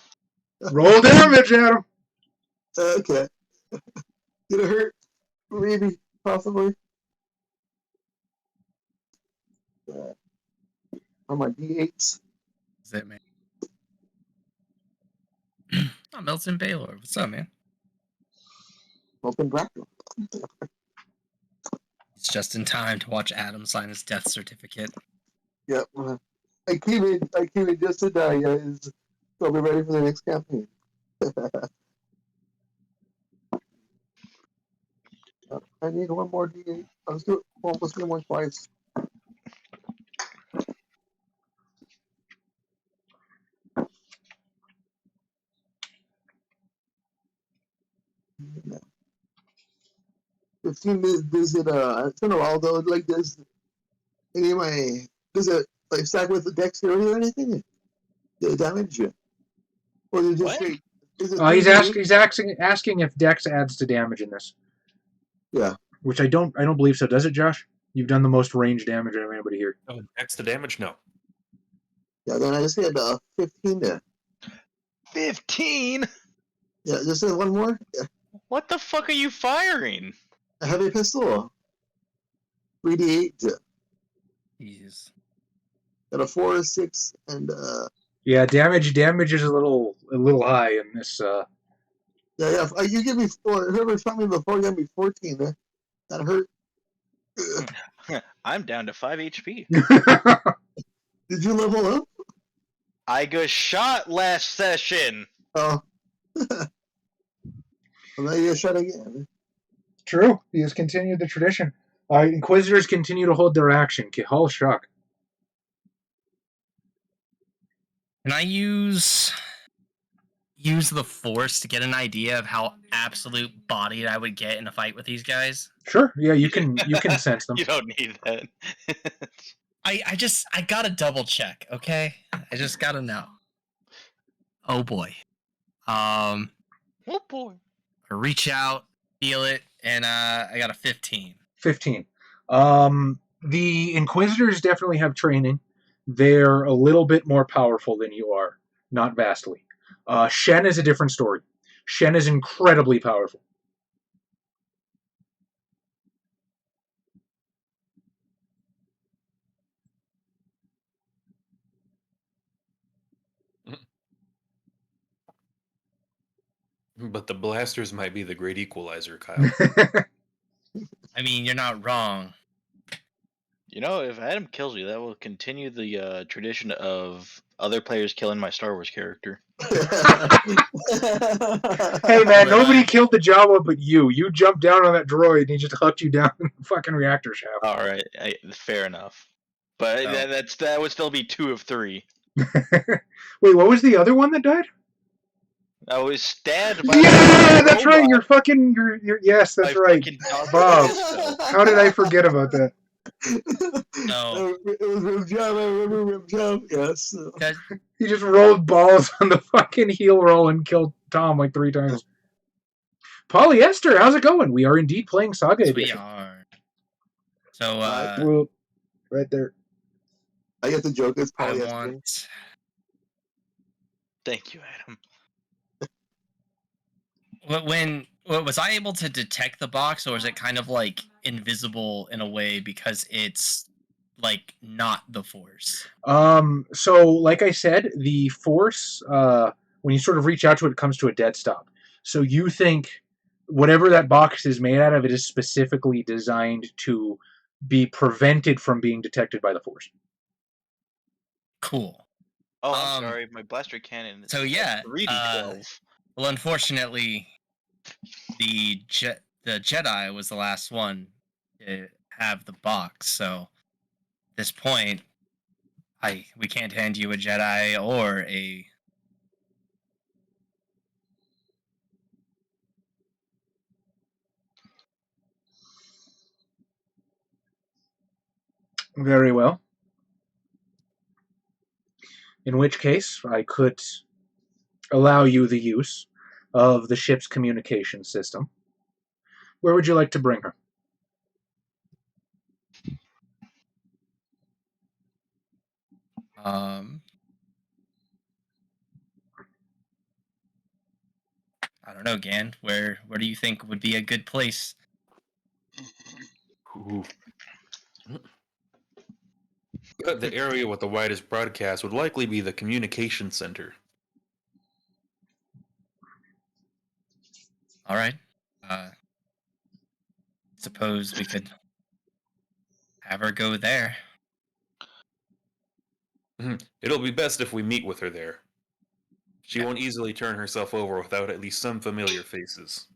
Roll damage, Adam. Okay. Did it hurt? Maybe. Possibly. On my D8s. Is it, man? Oh, Milton Baylor. What's up, man? Open bracket. It's just in time to watch Adam sign his death certificate. Yep. I came in just to die, guys. I'll be ready for the next campaign. I need one more D8. Let's do it. Well, let's do one twice. Yeah. 15 does it it's been a while though, like does any of my does it like stack with the dexterity or anything? The damage? Or is it just What? straight? Is it He's 3d8? asking if Dex adds to damage in this. Yeah. Which I don't believe so. Does it, Josh? You've done the most range damage of anybody here. Oh, next to damage? No. Yeah, then I just had 15 there. 15? Yeah, just one more. Yeah. What the fuck are you firing? A heavy pistol. 3d8. Jeez. Got a 4, 6, and Yeah, damage is a little high in this. yeah. You give me 4. Whoever shot me before gave me 14. That hurt. I'm down to 5 HP. Did you level up? I got shot last session. Oh. Well, now you get shot again. True. He has continued the tradition. Inquisitors continue to hold their action. Kihal shock. Can I use the Force to get an idea of how absolute bodied I would get in a fight with these guys? Sure. Yeah, you can sense them. You don't need that. I gotta double check, okay? I just gotta know. Oh boy. Oh boy. I reach out, feel it, and I got a 15. 15. The Inquisitors definitely have training. They're a little bit more powerful than you are, not vastly. Shen is a different story. Shen is incredibly powerful. But the blasters might be the great equalizer, Kyle. I mean, you're not wrong. You know, if Adam kills you, that will continue the tradition of other players killing my Star Wars character. Hey man, nobody killed the Jawa but you. You jumped down on that droid and he just hucked you down in the fucking reactor shaft. All right, fair enough. But Oh. that would still be 2 of 3. Wait, what was the other one that died? I was stabbed by Yeah, a that's right. robot You're fucking. You're yes, that's by right. fucking Dr. Bob. Disco. How did I forget about that? No. It was Rim Job. I remember Rim Job. Yes. Guys, He just rolled balls on the fucking heel roll and killed Tom like 3 times. Polyester, how's it going? We are indeed playing Saga yes, we Edition. are. So, Well, right there. I get the joke. It's I polyester. want. Thank you, Adam. Was I able to detect the box, or is it kind of like invisible in a way because it's like not the Force? So like I said, the Force, when you sort of reach out to it, it comes to a dead stop. So you think whatever that box is made out of, it is specifically designed to be prevented from being detected by the Force. Cool. Oh, I'm sorry. My blaster cannon is So yeah, 3d12. well, unfortunately, the Jedi was the last one to have the box. So at this point, we can't hand you a Jedi or a. Very well. In which case, I could allow you the use of the ship's communication system. Where would you like to bring her? I don't know, Gan. Where do you think would be a good place? Ooh. The area with the widest broadcast would likely be the communication center. All right. Suppose we could have her go there. It'll be best if we meet with her there. She won't easily turn herself over without at least some familiar faces,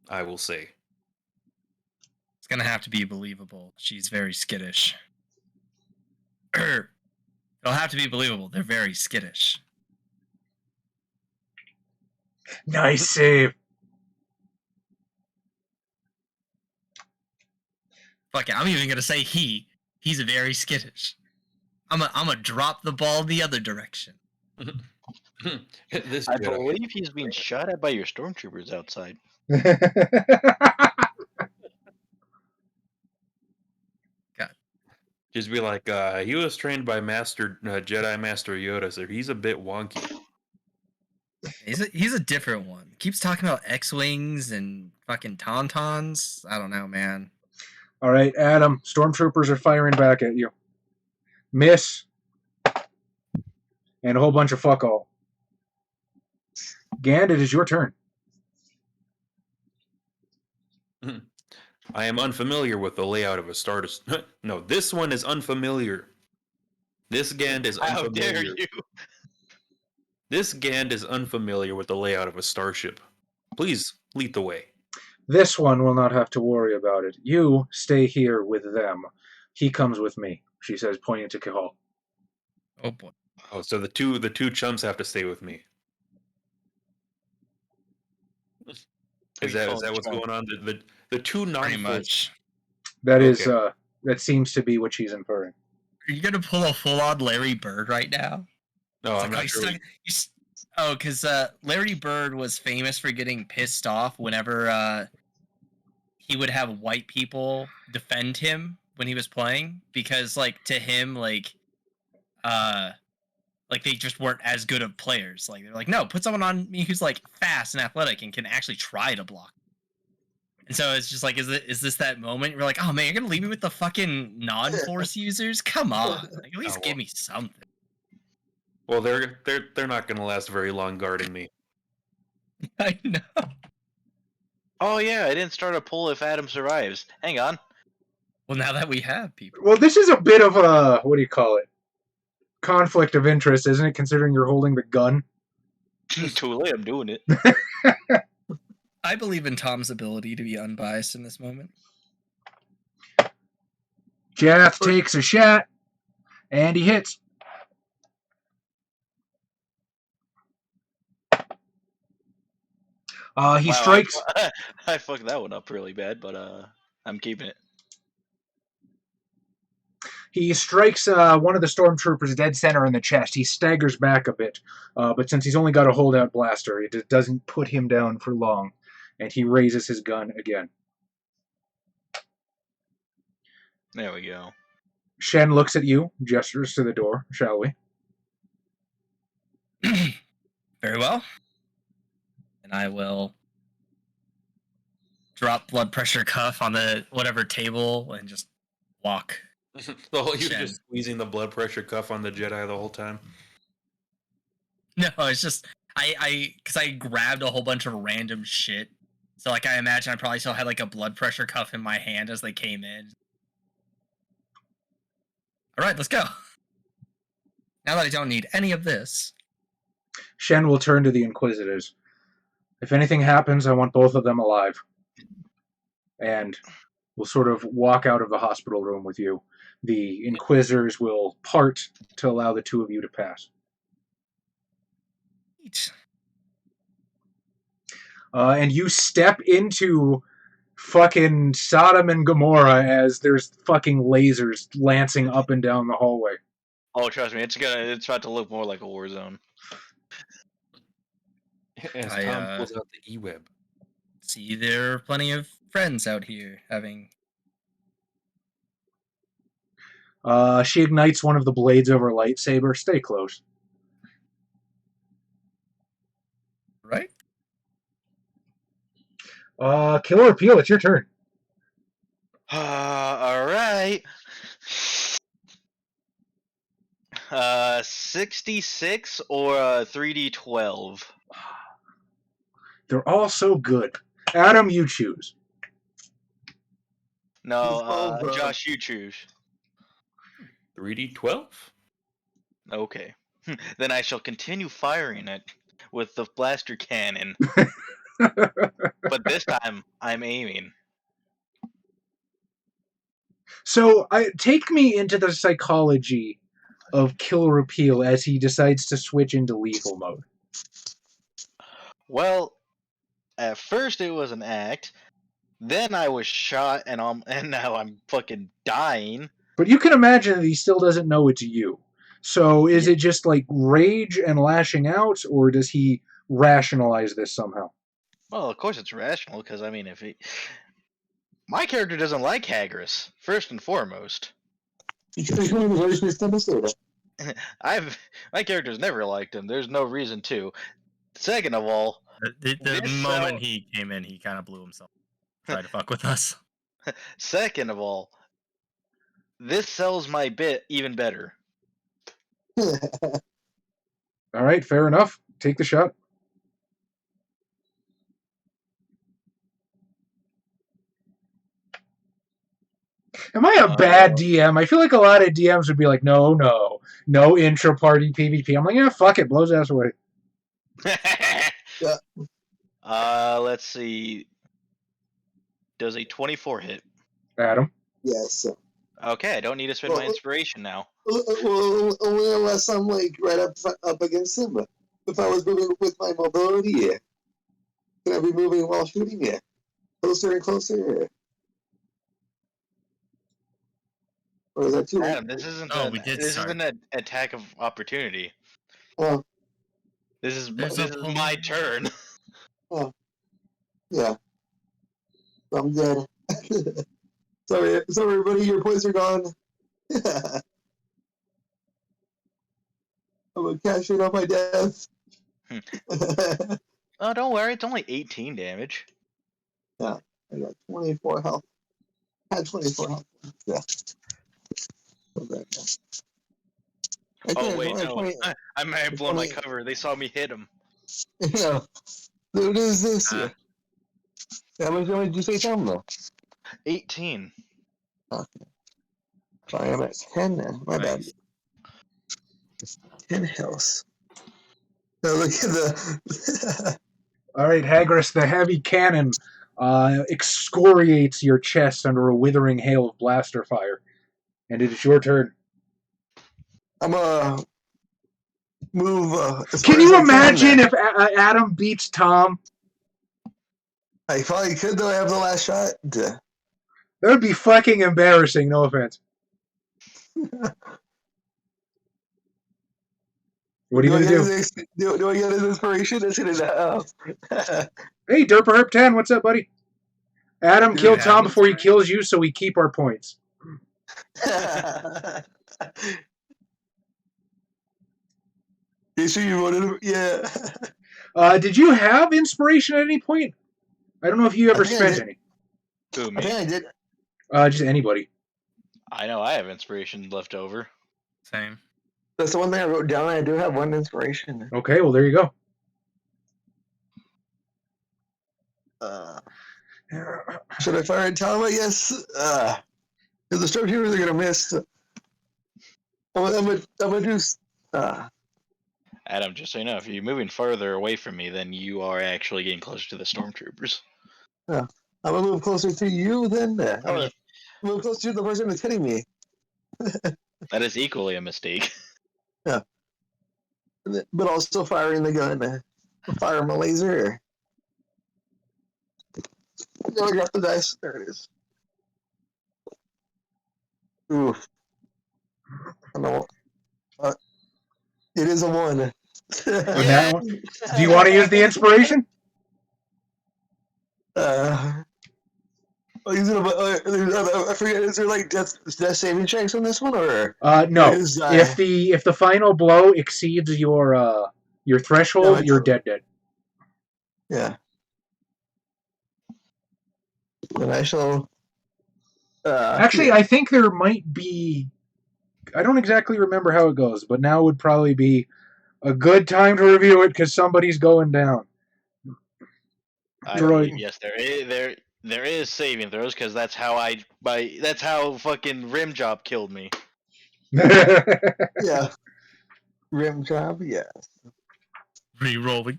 I will say. It's gonna have to be believable. She's very skittish. It'll have to be believable. They're very skittish. Nice save. Fuck it, I'm even gonna say he. He's very skittish. I'm gonna drop the ball the other direction. This I Jedi. believe he's being shot at by your stormtroopers outside. Just be like, he was trained by Jedi Master Yoda, so he's a bit wonky. He's a different one. Keeps talking about X-wings and fucking tauntauns. I don't know, man. All right, Adam. Stormtroopers are firing back at you. Miss. And a whole bunch of fuck all. Gand, it is your turn. I am unfamiliar with the layout of a Star Destroyer. No, this one is unfamiliar. This Gand is How unfamiliar. dare you? This Gand is unfamiliar with the layout of a starship. Please lead the way. This one will not have to worry about it. You stay here with them. He comes with me, she says, pointing to Cahal. Oh boy. Oh, so the two chumps have to stay with me. Is that what's going on? The two non Pretty much. That is that seems to be what she's inferring. Are you gonna pull a full-on Larry Bird right now? No, It's I'm like, not sure. because Larry Bird was famous for getting pissed off whenever he would have white people defend him when he was playing, because like to him like they just weren't as good of players. Like they're like, no, put someone on me who's like fast and athletic and can actually try to block. And so it's just like, is this that moment? You're like, oh man, you're gonna leave me with the fucking non-force users? Come on, like, at least give me something. Well, they're not going to last very long guarding me. I know. Oh yeah, I didn't start a poll if Adam survives. Hang on. Well, now that we have people, Well, this is a bit of a, what do you call it? Conflict of interest, isn't it, considering you're holding the gun? Too late, I'm doing it. I believe in Tom's ability to be unbiased in this moment. Jath takes a shot, and he hits. He strikes. I fucked that one up really bad, but I'm keeping it. He strikes one of the stormtroopers dead center in the chest. He staggers back a bit, but since he's only got a holdout blaster, it doesn't put him down for long, and he raises his gun again. There we go. Shen looks at you, gestures to the door. Shall we? Very well. And I will drop blood pressure cuff on the whatever table and just walk. You're Shen. just squeezing the blood pressure cuff on the Jedi the whole time. No, it's just because I grabbed a whole bunch of random shit. So like I imagine I probably still had like a blood pressure cuff in my hand as they came in. All right, let's go. Now that I don't need any of this. Shen will turn to the Inquisitors. If anything happens, I want both of them alive. And we'll sort of walk out of the hospital room with you. The Inquisitors will part to allow the two of you to pass. And you step into fucking Sodom and Gomorrah as there's fucking lasers lancing up and down the hallway. Oh, trust me, it's about to look more like a war zone. As Tom pulls out the E-web. See, there are plenty of friends out here having... She ignites one of the blades of her lightsaber. Stay close. Right? Kill or appeal, it's your turn. All right. 66 or 3d12? They're all so good. Adam, you choose. No, Josh, you choose. 3d12? Okay. Then I shall continue firing it with the blaster cannon. But this time, I'm aiming. So, take me into the psychology of Kill Repeal as he decides to switch into lethal mode. Well, at first it was an act. Then I was shot, and now I'm fucking dying. But you can imagine that he still doesn't know it's you. So is it just like rage and lashing out, or does he rationalize this somehow? Well, of course it's rational, because I mean, my character doesn't like Hagris, first and foremost. My character's never liked him. There's no reason to. Second of all, the moment he came in, he kind of blew himself. Tried to fuck with us. Second of all, this sells my bit even better. All right, fair enough. Take the shot. Am I a bad DM? I feel like a lot of DMs would be like, no intra-party PvP. I'm like, yeah, fuck it, blows ass away. Yeah. Let's see. Does a 24 hit? Adam? Yes. Okay, I don't need to spend my inspiration now. Well, only unless I'm like right up against him. If I was moving with my mobility, yeah. Can I be moving while shooting? Yeah. Closer and closer. Yeah. Or is that too? Adam, this isn't. This isn't an attack of opportunity. Oh. This is my turn. Oh. Yeah. I'm dead. Sorry, everybody. Your points are gone. I'm gonna cash in on my death. Oh, don't worry. It's only 18 damage. Yeah, I got 24 health. I had 24 health. Yeah. Oh wait, no. I might have blown my cover. They saw me hit him. Yeah. What is this? How much did you say, Tom, though? 18. Okay. So I am at 10 now. My bad. 10 health. Now look at the... All right, Hagris, the heavy cannon excoriates your chest under a withering hail of blaster fire. And it is your turn. I'm gonna move... Can you imagine if Adam beats Tom? I probably could, though. I have the last shot. That would be fucking embarrassing, no offense. What are you going to do? Do I get an inspiration? Hey, Derper Herp 10, what's up, buddy? Adam, kill Tom before he kills you so we keep our points. You sure you wanted him? Yeah. Did you have inspiration at any point? I don't know if you ever spent any. Who, me? I think I did. Just anybody. I know I have inspiration left over. Same. That's the one thing I wrote down. I do have one inspiration. Okay, well, there you go. Should I fire and tell him? Yes. Because the stormtroopers are going to miss. I'm gonna do... Adam, just so you know, if you're moving farther away from me, then you are actually getting closer to the stormtroopers. I'm going to move closer to you then. I'm going to move closer to the person that's hitting me. That is equally a mistake. Yeah. But also firing the gun. Fire my laser. No, I got the dice. There it is. Oof. I know. It is a 1. That one? Do you want to use the inspiration? I forget. Is there like death saving checks on this one, or no? If the final blow exceeds your threshold, you're dead. Yeah. And I shall. Actually, I think there might be. I don't exactly remember how it goes, but now would probably be a good time to review it because somebody's going down. I believe, yes, there is saving throws because that's how fucking Rimjob killed me. Yeah. Rimjob, yes. Me rolling.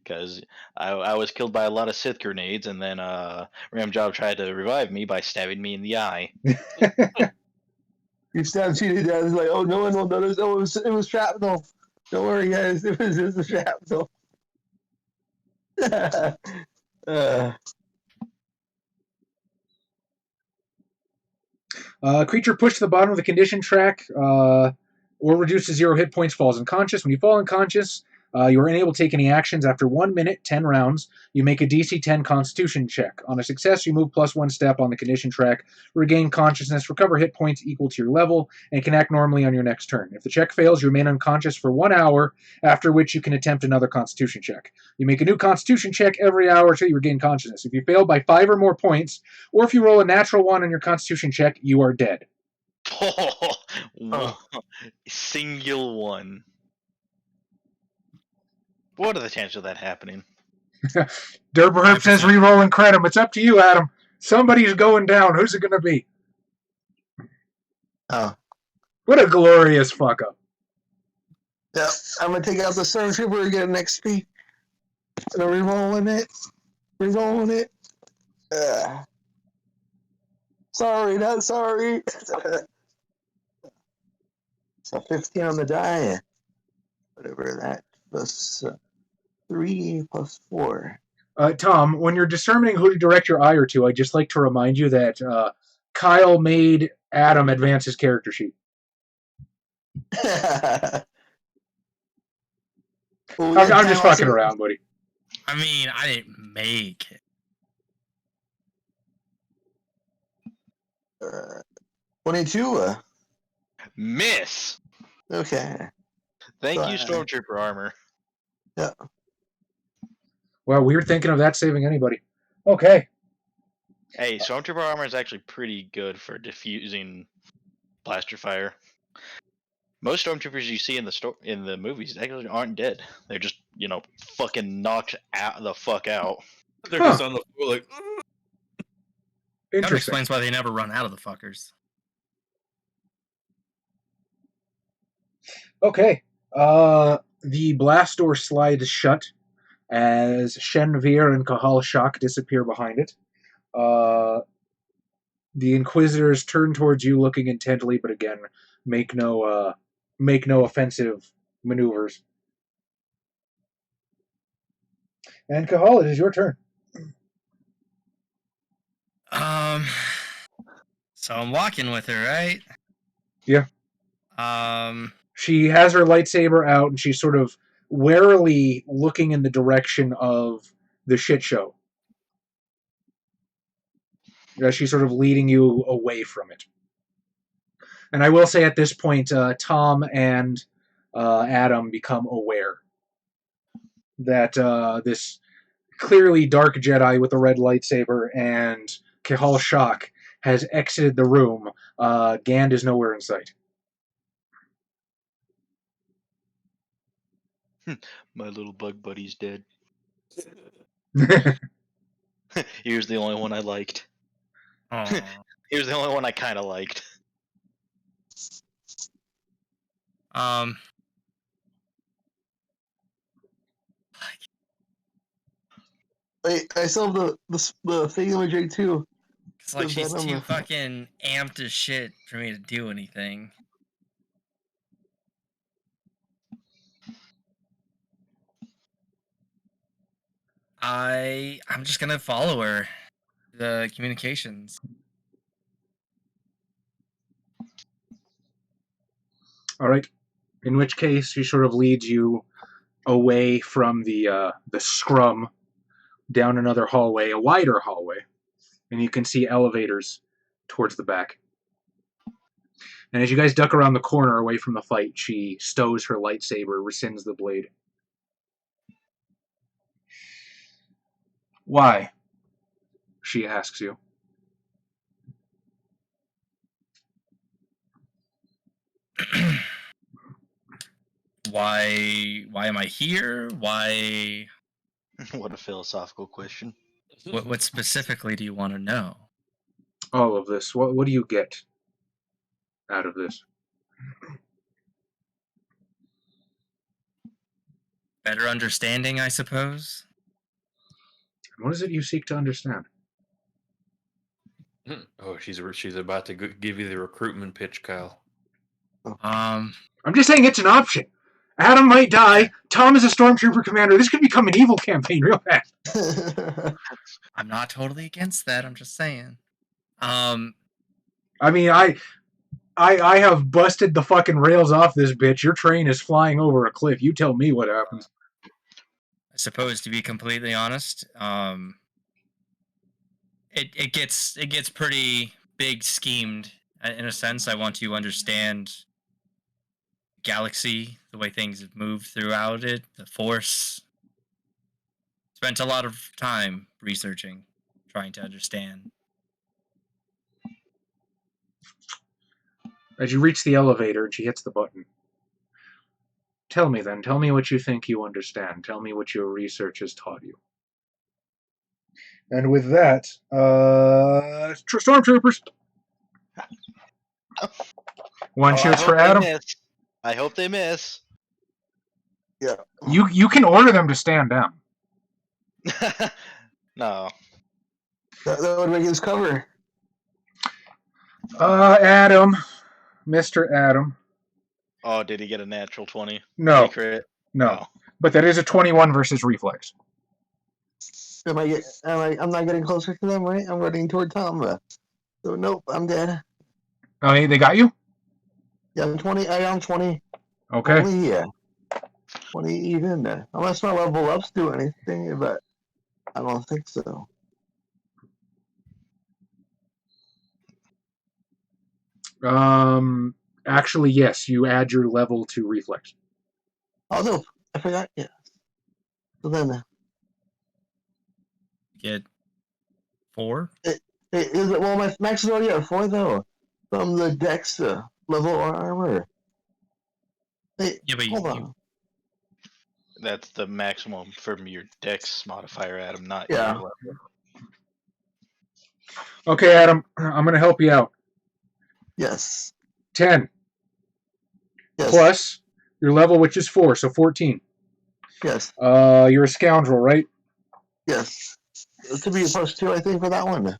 Because I was killed by a lot of Sith grenades, and then Ramjob tried to revive me by stabbing me in the eye. You stabbed cheated down. It's like, oh, no one will notice. Oh, it was shrapnel. Don't worry, guys. It was just a shrapnel. Creature pushed to the bottom of the condition track or reduced to 0 hit points falls unconscious. When you fall unconscious, you are unable to take any actions. After 1 minute, 10 rounds, you make a DC 10 Constitution check. On a success, you move +1 step on the condition track, regain consciousness, recover hit points equal to your level, and can act normally on your next turn. If the check fails, you remain unconscious for 1 hour, after which you can attempt another Constitution check. You make a new Constitution check every hour until you regain consciousness. If you fail by 5 or more points, or if you roll a natural 1 on your Constitution check, you are dead. Single one. What are the chances of that happening? Derberherb says reroll and credit. It's up to you, Adam. Somebody's going down. Who's it going to be? Oh. What a glorious fuck up. Yeah, I'm going to take out the Stormtrooper and get an XP. And I'm rerolling it. Sorry, not sorry. So 15 on the die. Whatever that. Plus 3 plus 4. Tom, when you're determining who to direct your ire to, I'd just like to remind you that Kyle made Adam advance his character sheet. Well, I'm just fucking around, buddy. I mean, I didn't make it. 22. Miss. Okay. Thank you, Stormtrooper armor. Yeah. Well, we were thinking of that saving anybody. Okay. Hey, Stormtrooper armor is actually pretty good for diffusing blaster fire. Most Stormtroopers you see in the movies actually aren't dead. They're just, fucking knocked the fuck out. They're just on the floor like. That Interesting. explains why they never run out of the fuckers. Okay. The blast door slides shut as Shenvir and Kahal Shak disappear behind it. The Inquisitors turn towards you, looking intently, but again, make no offensive maneuvers. And Kahal, it is your turn. So I'm walking with her, right? Yeah. She has her lightsaber out, and she's sort of warily looking in the direction of the shit show. She's sort of leading you away from it. And I will say at this point, Tom and Adam become aware that this clearly dark Jedi with a red lightsaber and Kahal Shak has exited the room. Gand is nowhere in sight. My little bug buddy's dead. He was the only one I liked. Aww. He was the only one I kind of liked. I still have the thingamajig too. It's like she's too fucking amped as shit for me to do anything. I'm just gonna follow her. The communications. All right. In which case, she sort of leads you away from the scrum down another hallway, a wider hallway, and you can see elevators towards the back. And as you guys duck around the corner away from the fight, she stows her lightsaber, rescinds the blade. Why? She asks you. Why am I here? Why? What a philosophical question. What specifically do you want to know? All of this. What do you get out of this? Better understanding, I suppose. What is it you seek to understand? Oh, she's about to give you the recruitment pitch, Kyle. I'm just saying it's an option. Adam might die. Tom is a stormtrooper commander. This could become an evil campaign real fast. I'm not totally against that. I'm just saying. I mean, I have busted the fucking rails off this bitch. Your train is flying over a cliff. You tell me what happens. I suppose, to be completely honest, it gets pretty big schemed. In a sense, I want to understand galaxy, the way things have moved throughout it, the Force. Spent a lot of time researching, trying to understand. As you reach the elevator and she hits the button. Tell me then. Tell me what you think you understand. Tell me what your research has taught you. And with that, stormtroopers. One shoots for Adam. I hope they miss. Yeah. You can order them to stand down. No. That would make his cover. Adam. Mr. Adam. Oh, did he get a natural 20? No. Secret? No. But that is a 21 versus reflex. I'm not getting closer to them, right? I'm running toward Tom. So nope, I'm dead. Oh, hey, they got you? Yeah, I'm 20. I am 20. Okay. Only, yeah. 20 even. Unless my level ups do anything, but I don't think so. Actually, yes. You add your level to reflex. Oh no, I forgot. Yeah. So then, Get 4? is it? Well, my max is already at 4 though, from the Dex level or armor. Hey, Yeah, but hold on. That's the maximum from your Dex modifier, Adam, not Yeah. your level. Okay, Adam. I'm going to help you out. Yes. 10 Yes. plus your level, which is 4, so 14. Yes. You're a scoundrel, right? Yes. It could be a +2, I think, for that one.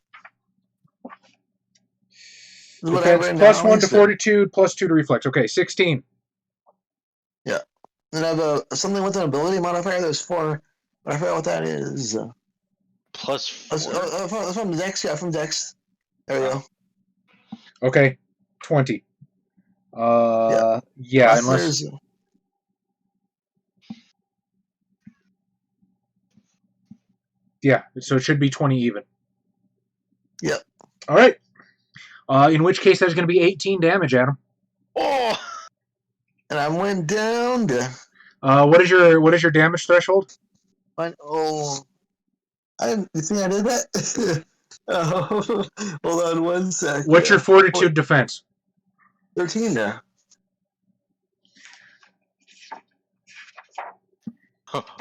Defense plus 1 to fortitude, plus 2 to reflex. Okay, 16. Yeah. Then I have something with an ability modifier. There's 4. But I forgot what that is. +4. That's from Dex. Yeah, from Dex. There we go. Okay, 20. Yeah, unless... Yeah, so it should be 20 even. Yep. All right. In which case, that's going to be 18 damage, Adam. Oh! And I went down to... What is your damage threshold? Oh, you think I did that? Oh, hold on 1 sec. What's your fortitude defense? 13 now.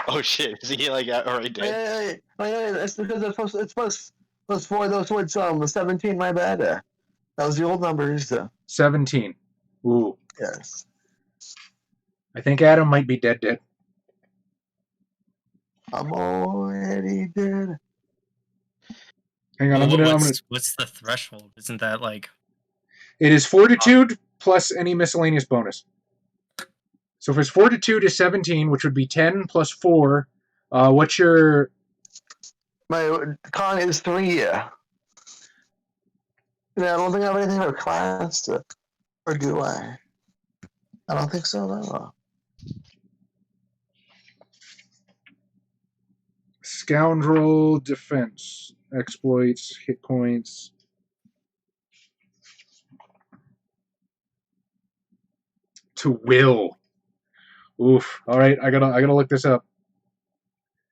Oh shit! Is he like already dead? Hey, that's because it's plus 4 though, so it's 17. My bad. That was the old numbers. 17. Ooh. Yes. I think Adam might be dead. I'm already dead. Hang on, what's the threshold? Isn't that like... It is fortitude plus any miscellaneous bonus. So if his fortitude is 17, which would be 10 plus 4, what's your... My con is 3, yeah. I don't think I have anything for class, or do I? I don't think so, no. Scoundrel defense. Exploits, hit points. To will. Oof. All right, I gotta look this up.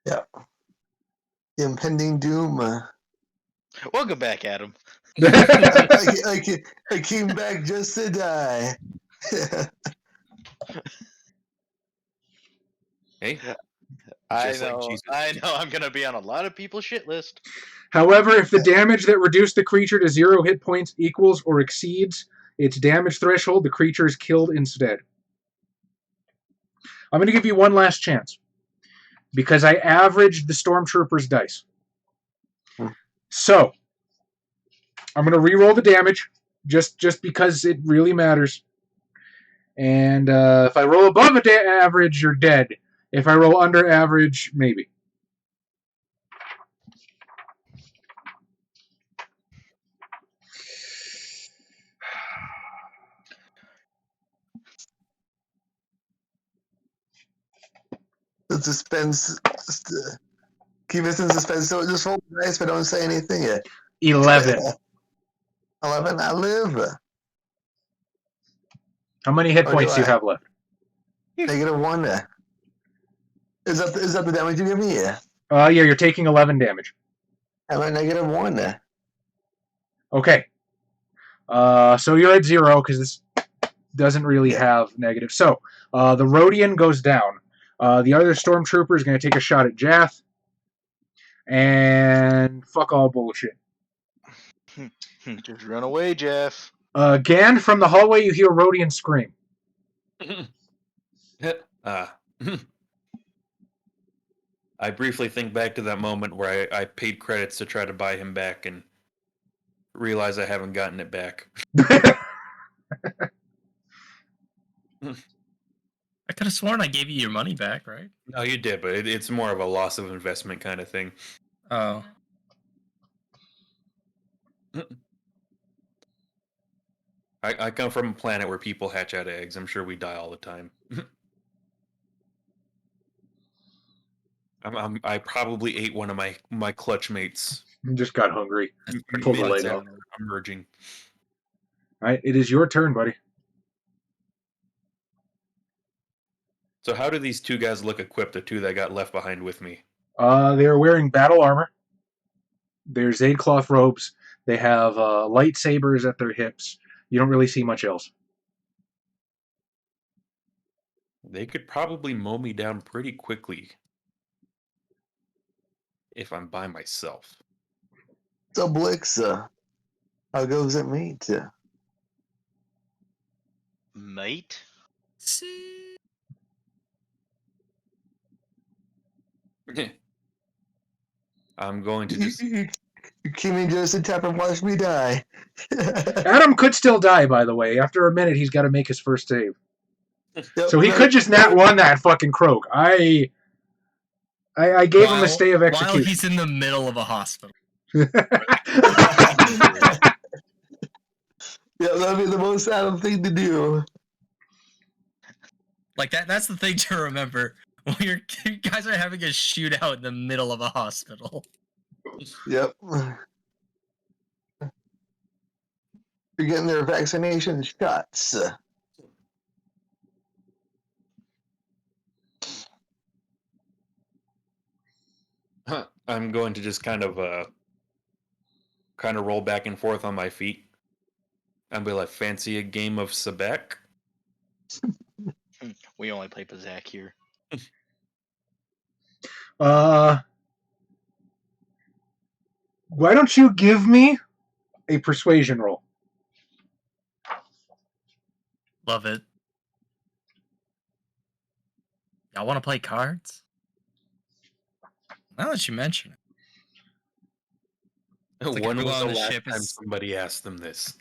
Yeah. The impending doom. Welcome back, Adam. I came back just to die. Hey, I Just like know. Jesus. I know. I'm gonna be on a lot of people's shit list. However, if the damage that reduced the creature to 0 hit points equals or exceeds its damage threshold, the creature is killed instead. I'm going to give you one last chance. because I averaged the stormtroopers' dice. Hmm. So I'm going to re-roll the damage just because it really matters. And if I roll above average, you're dead. If I roll under average, maybe. The suspense. Keep us in suspense. So just roll the dice, but don't say anything yet. 11. 11. I live. How many hit Or points do you I? have left? -1. Is that the damage you give me? Yeah. Yeah, you're taking 11 damage. Am I -1? Okay. So you're at 0 because this doesn't really have negative. So the Rhodian goes down. The other stormtrooper is going to take a shot at Jath. And fuck all bullshit. Just run away, Jeff. Again, from the hallway, you hear Rhodian scream. I briefly think back to that moment where I paid credits to try to buy him back and realize I haven't gotten it back. I could have sworn I gave you your money back, right? No, you did, but it's more of a loss of investment kind of thing. Oh. I come from a planet where people hatch out eggs. I'm sure we die all the time. I probably ate one of my clutch mates. Just got hungry. Pulled the Minutes leg out. after emerging. All right, it is your turn, buddy. So how do these two guys look equipped, the two that got left behind with me? They're wearing battle armor. They're Zaidcloth robes. They have lightsabers at their hips. You don't really see much else. They could probably mow me down pretty quickly if I'm by myself. So Blix, how goes it meet? Mate? See? I'm going to just... You came in just in time and watch me die. Adam could still die, by the way. After a minute, he's got to make his first save. Yep, So he could just nat one that fucking croak. I gave him a stay of While execution. he's in the middle of a hospital. Yeah, that'd be the most Adam thing to do. Like that's the thing to remember. When you guys are having a shootout in the middle of a hospital. Yep. You're getting their vaccination shots. I'm going to just kind of roll back and forth on my feet and be like, fancy a game of Sabek? We only play Pazak here. Why don't you give me a persuasion roll? Love it. Y'all want to play cards? Now that you mention it. Like When was everyone the on the last ship time is- somebody asked them this?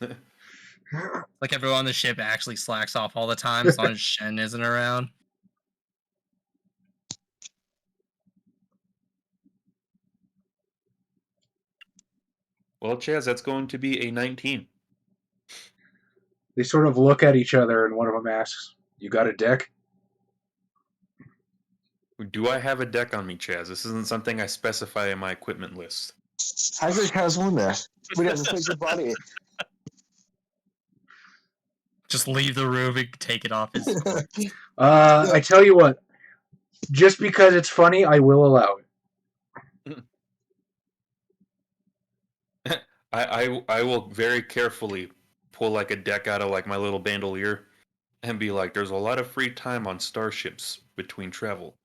Like everyone on the ship actually slacks off all the time as long as Shen isn't around. Well, Chaz, that's going to be a 19. They sort of look at each other, and one of them asks, "You got a deck?" Do I have a deck on me, Chaz? This isn't something I specify in my equipment list. Isaac has one there. We have to fix your body. Just leave the room and take it off his. I tell you what, just because it's funny, I will allow it. I will very carefully pull like a deck out of like my little bandolier and be like, there's a lot of free time on starships between travel.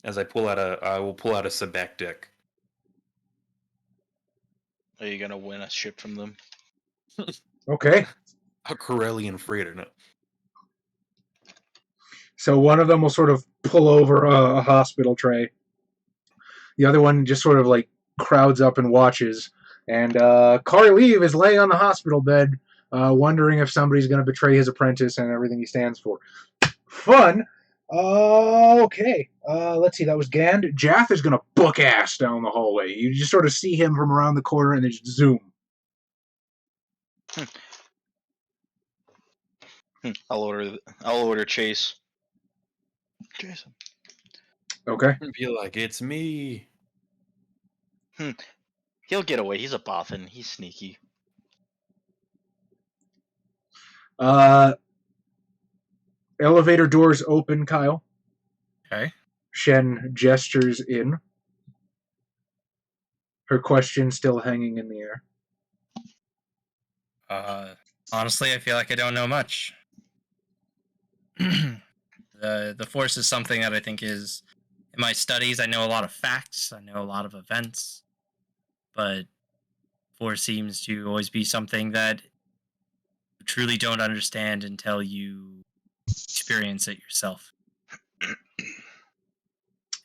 As I will pull out a Sabak deck. Are you gonna win a ship from them? Okay. A Corellian freighter, no. So one of them will sort of pull over a hospital tray. The other one just sort of like crowds up and watches. And Karlev is laying on the hospital bed, wondering if somebody's going to betray his apprentice and everything he stands for. Fun. Okay. Let's see. That was Gand. Jath is going to book ass down the hallway. You just sort of see him from around the corner and then just zoom. I'll order Chase. Jason. Okay. Be like, it's me. He'll get away. He's a Bothan. He's sneaky. Elevator doors open, Kyle. Okay. Shen gestures in. Her question still hanging in the air. Honestly, I feel like I don't know much. The Force is something that I think is in my studies. I know a lot of facts. I know a lot of events, but Force seems to always be something that you truly don't understand until you experience it yourself.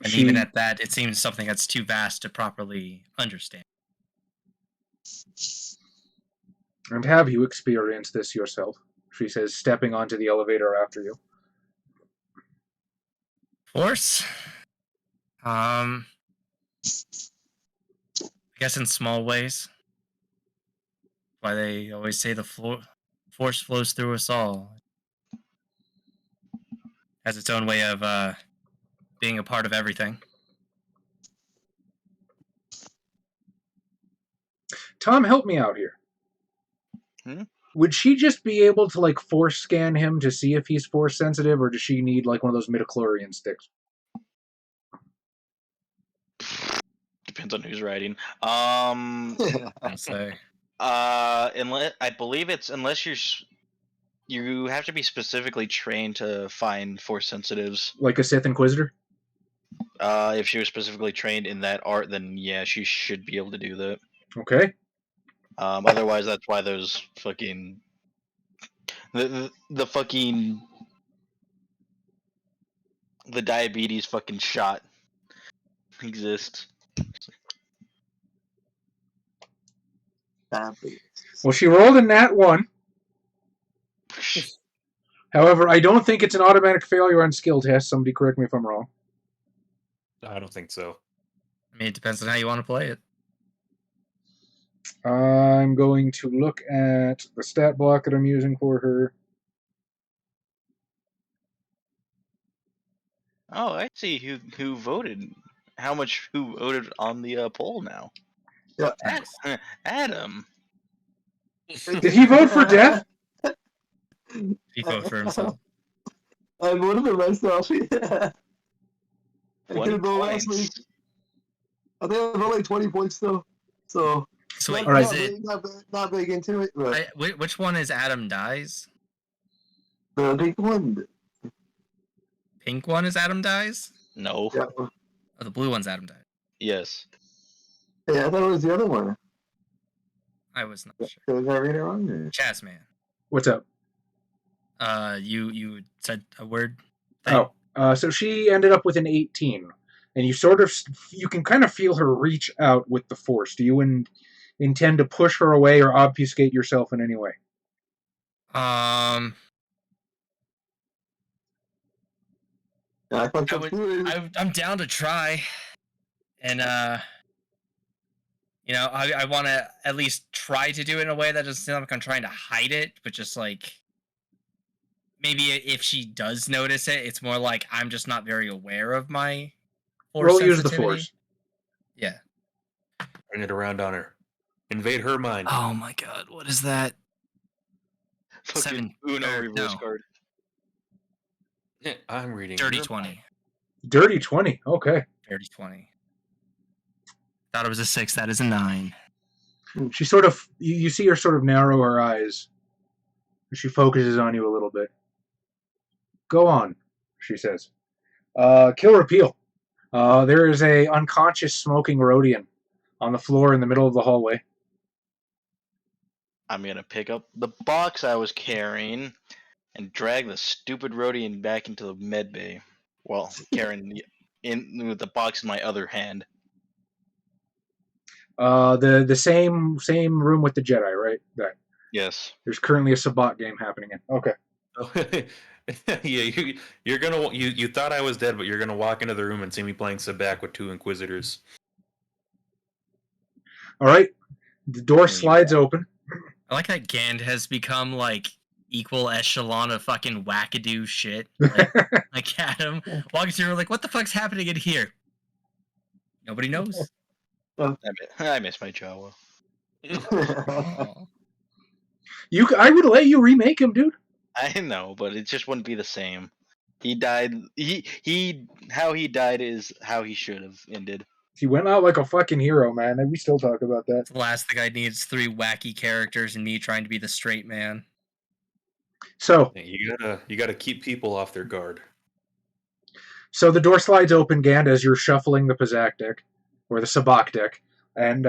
And even at that, it seems something that's too vast to properly understand. And have you experienced this yourself? She says, stepping onto the elevator after you. Force? I guess in small ways. Why they always say the Force flows through us all. Has its own way of being a part of everything. Tom, help me out here. Would she just be able to like Force scan him to see if he's Force sensitive, or does she need like one of those midichlorian sticks? Depends on who's writing. I'd say. Unless I believe it's unless you have to be specifically trained to find Force sensitives. Like a Sith Inquisitor? If she was specifically trained in that art, then yeah, she should be able to do that. Okay. Otherwise, that's why those fucking the fucking the diabetes fucking shot exists. Well, she rolled a nat 1. However, I don't think it's an automatic failure on skill test. Somebody correct me if I'm wrong. I don't think so. I mean, it depends on how you want to play it. I'm going to look at the stat block that I'm using for her. Oh, I see who voted. Who voted on the poll now? Yeah. Adam. Did he vote for death? He voted for himself. I voted for myself. Yeah. I 20 couldn't vote last week. points. I think I voted like 20 points though. So wait, All right. is it not big into it, but which one is Adam Dies? the big one. Pink one is Adam Dies? No. Yeah. Oh, the blue one's Adam Dies. Yes. Yeah, I thought it was the other one. I was not sure. Was I reading it wrong? Or? Chaz, man. What's up? You said a word thing? So she ended up with an 18. And you can kind of feel her reach out with the Force. Do you intend to push her away or obfuscate yourself in any way? Yeah, I'm down to try, and I want to at least try to do it in a way that doesn't seem like I'm trying to hide it, but just like maybe if she does notice it, it's more like I'm just not very aware of my Force Roll use the sensitivity. Force. Yeah. Turn it around on her. Invade her mind. Oh my god, what is that? Fucking Uno reverse card. Yeah, I'm reading. Dirty your 20. mind. Dirty 20. Okay. Dirty 20. Thought it was a 6. That is a 9. She sort of, you see her sort of narrow her eyes. She focuses on you a little bit. Go on, she says. Kill repeal. There is a unconscious smoking Rhodian on the floor in the middle of the hallway. I'm gonna pick up the box I was carrying and drag the stupid Rhodian back into the med bay. Well, carrying in with the box in my other hand. The same room with the Jedi, right? That Yes. there's currently a Sabbat game happening in. Okay. Yeah, you're gonna you thought I was dead, but you're gonna walk into the room and see me playing Sabak with 2 Inquisitors. All right. The door slides open. I like that Gand has become like equal echelon of fucking wackadoo shit. Like Adam walking through, like, what the fuck's happening in here? Nobody knows. I miss my Jawa. Aw. I would let you remake him, dude. I know, but it just wouldn't be the same. He died. How he died is how he should have ended. He went out like a fucking hero, man, and we still talk about that. The last thing I need is 3 wacky characters and me trying to be the straight man. So You gotta keep people off their guard. So the door slides open, Gand, as you're shuffling the Pazak deck, or the Sabak deck, and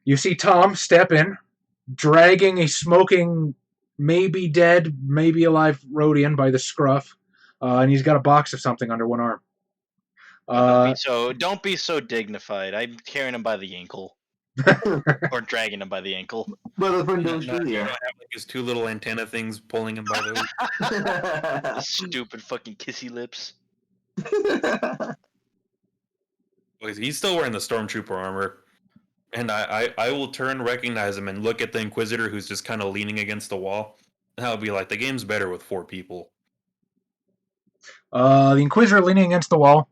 you see Tom step in, dragging a smoking, maybe dead, maybe alive Rodian by the scruff, and he's got a box of something under one arm. Don't be so dignified. I'm carrying him by the ankle, or dragging him by the ankle. Brother from You don't Doja. have like his 2 little antenna things pulling him by the Stupid fucking kissy lips. He's still wearing the stormtrooper armor, and I will turn, recognize him, and look at the Inquisitor who's just kind of leaning against the wall. And I'll be like, the game's better with 4 people. The Inquisitor leaning against the wall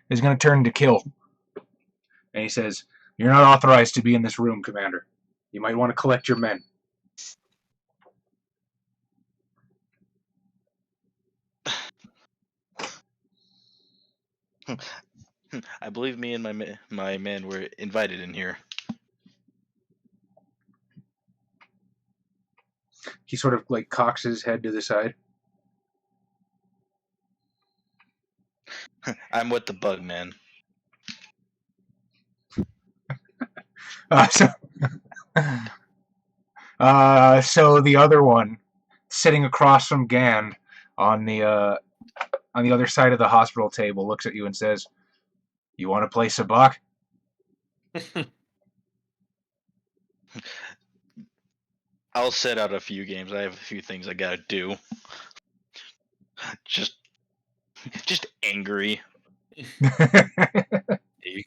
is going to turn to kill. And he says, "You're not authorized to be in this room, Commander. You might want to collect your men." I believe me and my men were invited in here. He sort of like cocks his head to the side. I'm with the bug man. So the other one, sitting across from Gand on the other side of the hospital table, looks at you and says, "You want to play Sabak?" I'll set out a few games. I have a few things I gotta do. Just angry. You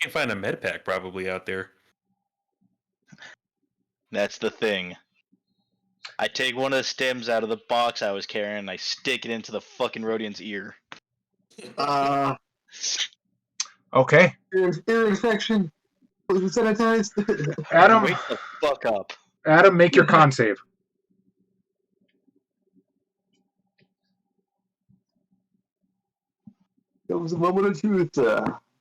can find a med pack probably out there. That's the thing. I take one of the stems out of the box I was carrying and I stick it into the fucking Rodian's ear. Okay. Ear infection. Was it sanitized? Adam, Wake the fuck up. Adam, make your con save. That was a moment of truth.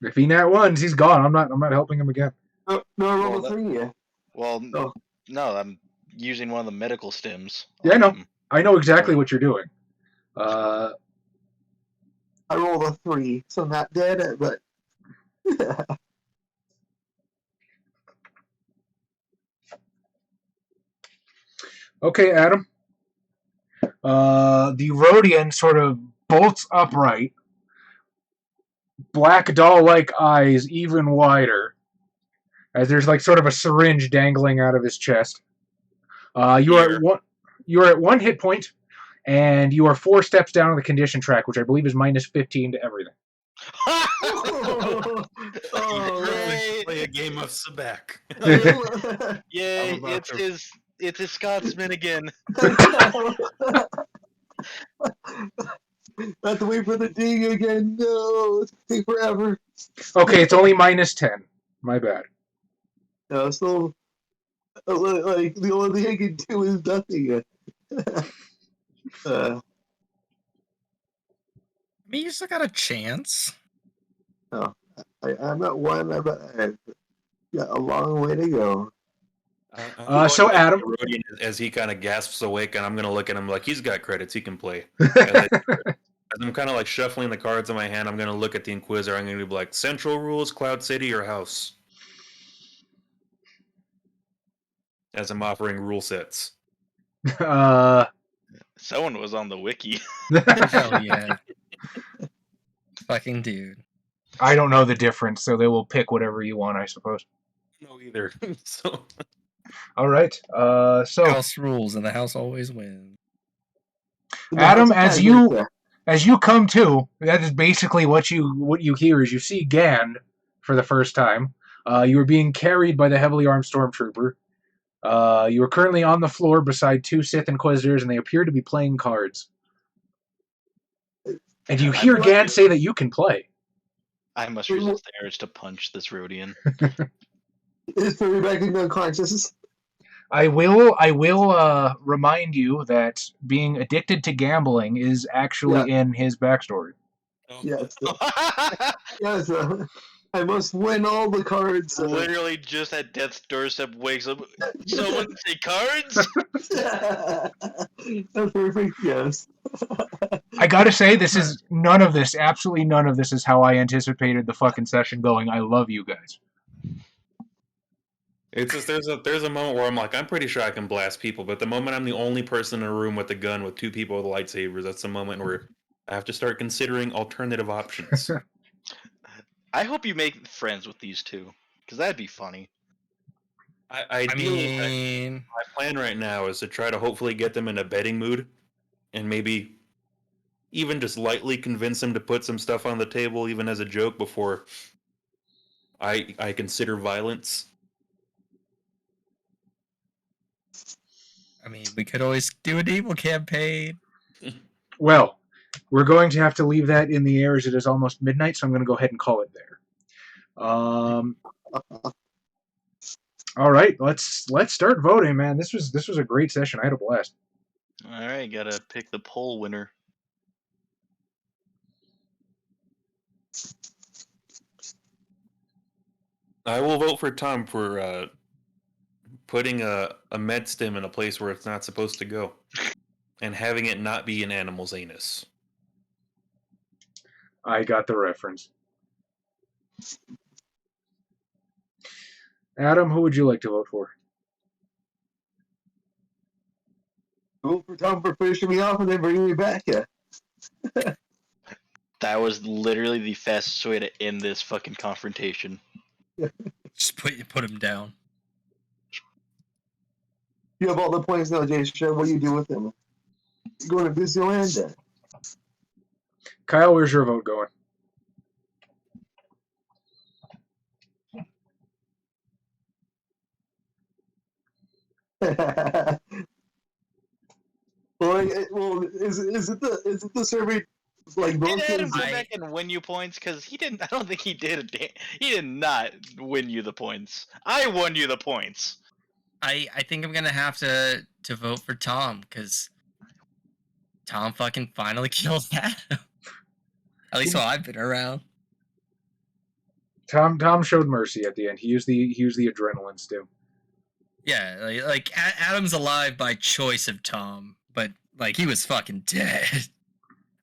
If he nat ones, he's gone. I'm not helping him again. No, roll a 3. Yeah. Well, Oh. no, I'm using one of the medical stems. Yeah, I know. I know exactly what you're doing. I rolled a 3, so not dead, but. Okay, Adam. The Rodian sort of bolts upright, black doll-like eyes even wider, as there's like sort of a syringe dangling out of his chest. You are at 1 hit point, and you are 4 steps down on the condition track, which I believe is minus 15 to everything. Yay! Play a game of Sabak. Yay! I'm about to- It's his Scotsman again. Have to wait for the ding again. No, it's take forever. Okay, it's only minus 10. My bad. No, so like the only thing I can do is nothing. I mean, you still got a chance. I'm not one. I've got a long way to go. So Adam, Rodian, as he kind of gasps awake, and I'm gonna look at him like he's got credits, he can play. As I'm kind of like shuffling the cards in my hand, I'm gonna look at the Inquisitor. I'm gonna be like, Central rules, Cloud City, or House. As I'm offering rule sets. Someone was on the wiki. Hell yeah. fucking dude. I don't know the difference, so they will pick whatever you want, I suppose. No, either. So All right. So House rules, and the house always wins. Adam, That's as a you good, as you come to, that is basically what you hear is you see Gand for the first time. You are being carried by the heavily armed stormtrooper. You are currently on the floor beside two Sith Inquisitors, and they appear to be playing cards. And you hear Gand say that you can play. I must resist the urge to punch this Rhodian. Is Furry back in unconscious? I will remind you that being addicted to gambling is actually in his backstory. Yes. Yes. I must win all the cards. Literally just at death's doorstep wakes up. Someone say cards? That's perfect. Yes. I gotta say, absolutely none of this is how I anticipated the fucking session going. I love you guys. it's just there's a moment where I'm like, I'm pretty sure I can blast people, but the moment I'm the only person in a room with a gun with two people with lightsabers, that's the moment where I have to start considering alternative options. I hope you make friends with these two, because that'd be funny. Ideally, my plan right now is to try to hopefully get them in a betting mood, and maybe even just lightly convince them to put some stuff on the table, even as a joke, before I consider violence. I mean, we could always do an evil campaign. Well, we're going to have to leave that in the air as it is almost midnight, so I'm going to go ahead and call it there. All right, let's start voting, man. This was a great session. I had a blast. All right, gotta pick the poll winner. I will vote for Tom for putting a med stim in a place where it's not supposed to go, and having it not be an animal's anus. I got the reference. Adam, who would you like to vote for? Vote for Tom for finishing me off and then bringing me back. Yeah. That was literally the fastest way to end this fucking confrontation. Just put him down. You have all the points now, Daestra. What do you do with them? You going to Disneyland then? Kyle, where's your vote going? Is it the survey like Did both? Adam go back and win you points? Because he didn't. I don't think he did. He did not win you the points. I won you the points. I think I'm gonna have to vote for Tom because Tom fucking finally killed Adam. At least while I've been around. Tom showed mercy at the end. He used the adrenaline still. Yeah, like Adam's alive by choice of Tom, but like he was fucking dead.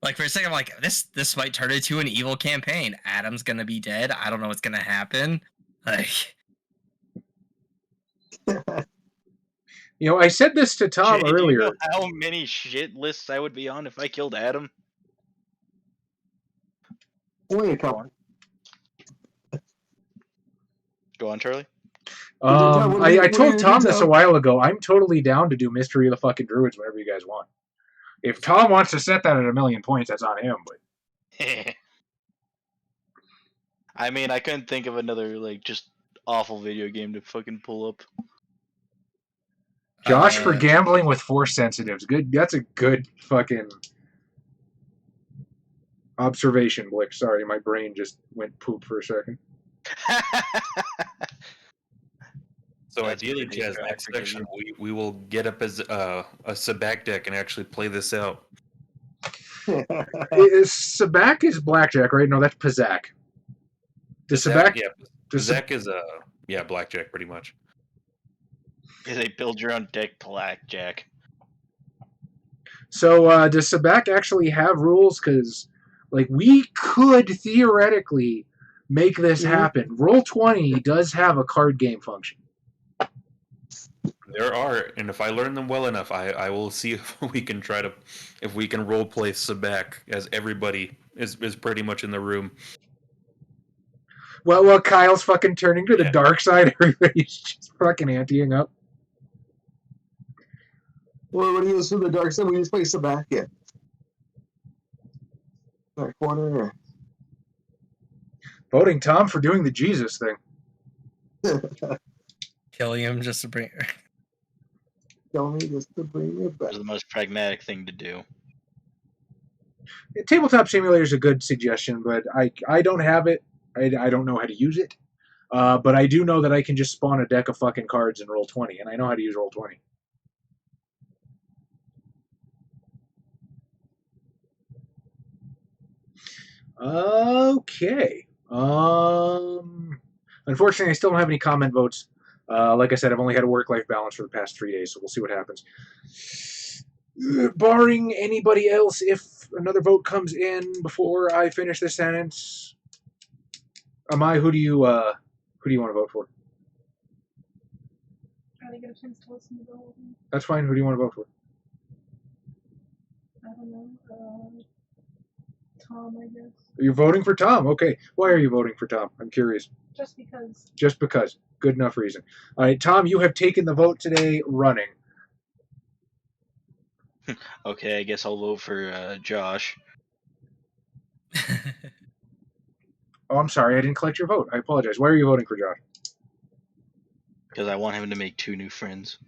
Like for a second, I'm like, this might turn into an evil campaign. Adam's gonna be dead. I don't know what's gonna happen. Like, you know, I said this to Tom Jay, earlier. Do you know how many shit lists I would be on if I killed Adam? Only a couple. Go on, Charlie. I told Tom this a while ago. I'm totally down to do Mystery of the fucking Druids whenever you guys want. If Tom wants to set that at 1,000,000 points, that's on him. But I mean, I couldn't think of another like just awful video game to fucking pull up. Josh for gambling with Force sensitives. Good. That's a good fucking observation, Blick. Sorry, my brain just went poop for a second. So That's ideally, pretty Jazz, fair, next I forgive section we will get up as a Sabak deck and actually play this out. Sabak is blackjack, right? No, that's Pazak. Does Sabak? Yeah, Sabak is blackjack pretty much. They build your own deck, blackjack. So does Sabak actually have rules? Because like we could theoretically make this happen. Roll20 does have a card game function. There are, and if I learn them well enough, I will see if we can role play Sabak as everybody is pretty much in the room. Well, Kyle's fucking turning to the Yeah. dark side. Everybody's just fucking anteing up. Well, when he goes to the dark side, we just place him back in. That corner. Voting Tom for doing the Jesus thing. Kill him just to bring. Tell me just to bring it back. It was the most pragmatic thing to do. Tabletop Simulator is a good suggestion, but I don't have it. I don't know how to use it. But I do know that I can just spawn a deck of fucking cards and roll 20, and I know how to use roll 20. Okay. Unfortunately, I still don't have any comment votes. Like I said, I've only had a work-life balance for the past 3 days, so we'll see what happens. Barring anybody else, if another vote comes in before I finish this sentence, Amai, who do you want to vote for? I didn't get a chance to listen to the whole thing. That's fine. Who do you want to vote for? I don't know. Tom, I guess. You're voting for Tom. Okay. Why are you voting for Tom? I'm curious. Just because. Just because. Good enough reason. All right, Tom, you have taken the vote today running. Okay, I guess I'll vote for Josh. Oh, I'm sorry. I didn't collect your vote. I apologize. Why are you voting for Josh? Because I want him to make 2 new friends.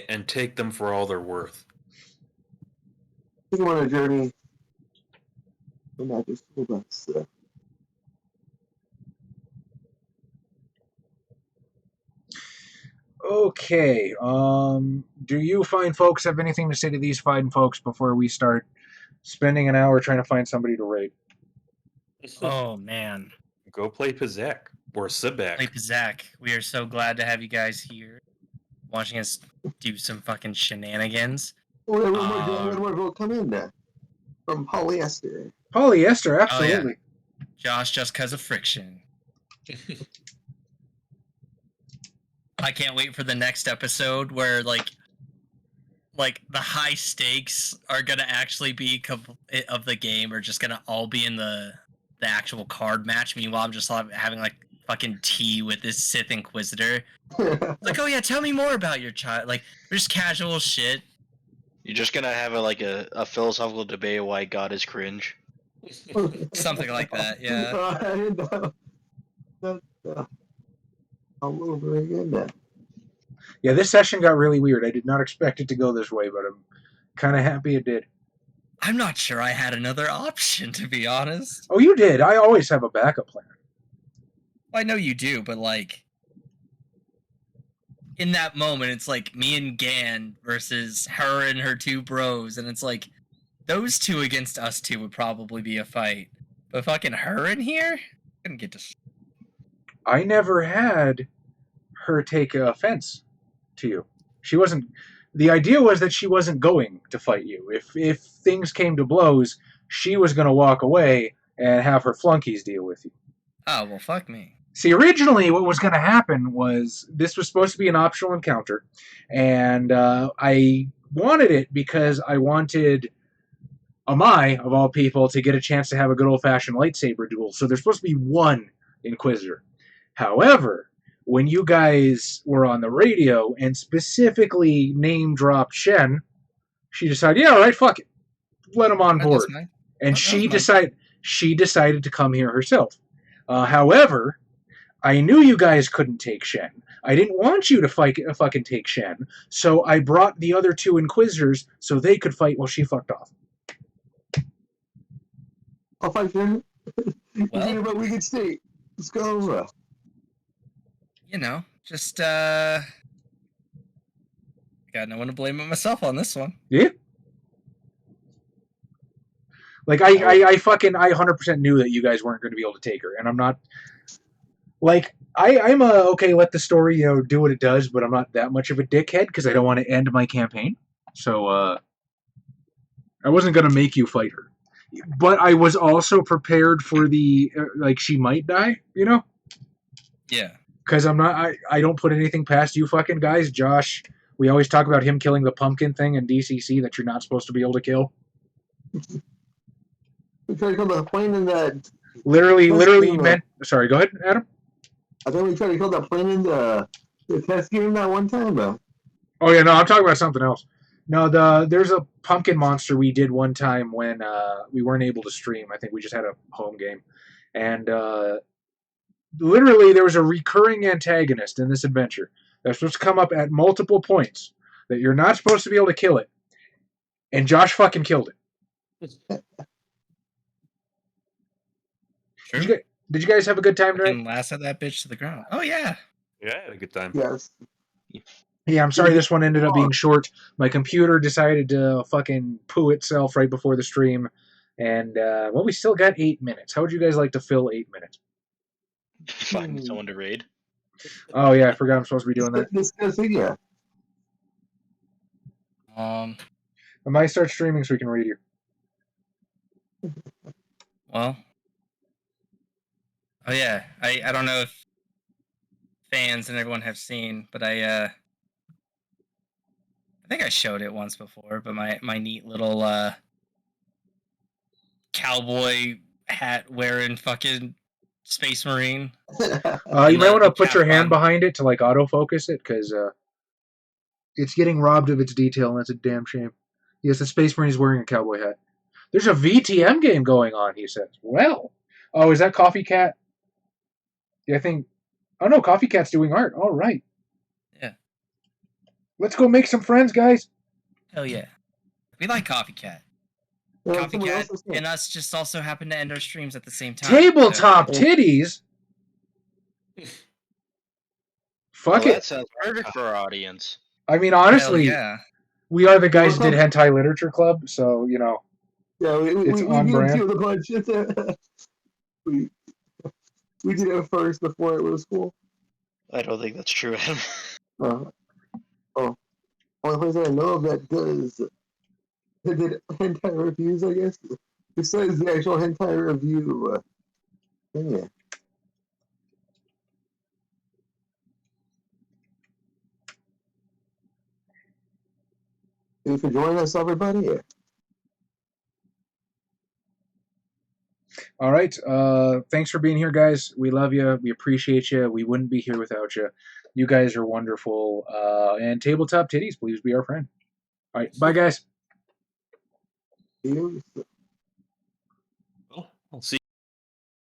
And take them for all they're worth. You want a journey. We're not just hold on. So. Okay. Do you fine folks have anything to say to these fine folks before we start spending an hour trying to find somebody to raid? Oh man. Go play Pizak or Sibak. Play Zach. We are so glad to have you guys here, watching us do some fucking shenanigans. Oh, yeah, one more vote come in there from Polyester. Polyester, absolutely. Oh, yeah. Josh, just because of friction. I can't wait for the next episode where like the high stakes are gonna actually be of the game, or just gonna all be in the actual card match. Meanwhile, I'm just having like fucking tea with this Sith Inquisitor. Like, oh yeah, tell me more about your child. Like, just casual shit. You're just gonna have a philosophical debate of why God is cringe. Something like that, yeah. All over again now. Yeah, this session got really weird. I did not expect it to go this way, but I'm kind of happy it did. I'm not sure I had another option, to be honest. Oh, you did. I always have a backup plan. I know you do, but like, in that moment, it's like me and Gan versus her and her 2 bros, and it's like, those 2 against us 2 would probably be a fight. But fucking her in here? Couldn't get to... I never had her take offense to you. She wasn't... The idea was that she wasn't going to fight you. If things came to blows, she was going to walk away and have her flunkies deal with you. Oh, well, fuck me. See, originally what was going to happen was this was supposed to be an optional encounter, and I wanted it because I wanted Amai, of all people, to get a chance to have a good old-fashioned lightsaber duel. So there's supposed to be 1 Inquisitor. However, when you guys were on the radio and specifically name-dropped Shen, she decided, yeah, all right, fuck it. Let him on board. And she decided to come here herself. However, I knew you guys couldn't take Shen. I didn't want you to fucking take Shen, so I brought the other 2 Inquisitors so they could fight while she fucked off. I'll fight Shen. Well, But we can stay. Let's go. You know, just got no one to blame but myself on this one. Yeah. Like, I 100% knew that you guys weren't going to be able to take her, and I'm not... Like, I'm okay, let the story, do what it does, but I'm not that much of a dickhead, because I don't want to end my campaign. So, I wasn't going to make you fight her. But I was also prepared for the, she might die, Yeah. Because I don't put anything past you fucking guys. Josh We always talk about him killing the pumpkin thing in DCC that you're not supposed to be able to kill. We tried to kill the plane in that. Literally That's you true, meant. Sorry, go ahead, Adam. I think we tried to kill that plane in the test game that one time, though. Oh yeah, no, I'm talking about something else. No, there's a pumpkin monster we did one time when we weren't able to stream. I think we just had a home game, and literally there was a recurring antagonist in this adventure that's supposed to come up at multiple points that you're not supposed to be able to kill it, and Josh fucking killed it. True. Did you guys have a good time tonight? Fucking lasted that bitch to the ground. Oh yeah. Yeah, I had a good time. Yes. Yeah, I'm sorry this one ended up being short. My computer decided to fucking poo itself right before the stream. And, well, we still got 8 minutes. How would you guys like to fill 8 minutes? Find someone to raid. Oh, yeah, I forgot I'm supposed to be doing that. Discussing, yeah. I might start streaming so we can read you. Well. Oh yeah, I don't know if fans and everyone have seen, but I think I showed it once before, but my neat little cowboy hat wearing fucking Space Marine. You might want to put your hand on. behind it to like autofocus it, because it's getting robbed of its detail, and that's a damn shame. Yes, the Space Marine is wearing a cowboy hat. There's a VTM game going on, he says. Well, oh, is that Coffee Cat? Yeah, I think. Oh no, Coffee Cat's doing art. All right. Yeah. Let's go make some friends, guys. Hell yeah. We like Coffee Cat. Yeah, Coffee someone Cat else was saying. and us just also happen to end our streams at the same time. Tabletop so- titties. Fuck Well, it. that sounds perfect for our audience. I mean, Hell honestly, yeah. we are the guys that did Hentai Literature Club, so you know. Yeah, It's on we brand. feel the bunch. We did it first before it was cool. I don't think that's true, Adam. Only place that I know of that did hentai reviews, I guess. Besides the actual hentai review. Yeah. Thank you for joining us, everybody. Yeah. All right. Thanks for being here, guys. We love you. We appreciate you. We wouldn't be here without you. You guys are wonderful. And Tabletop Titties, please be our friend. All right. Bye, guys. You- Well, I'll see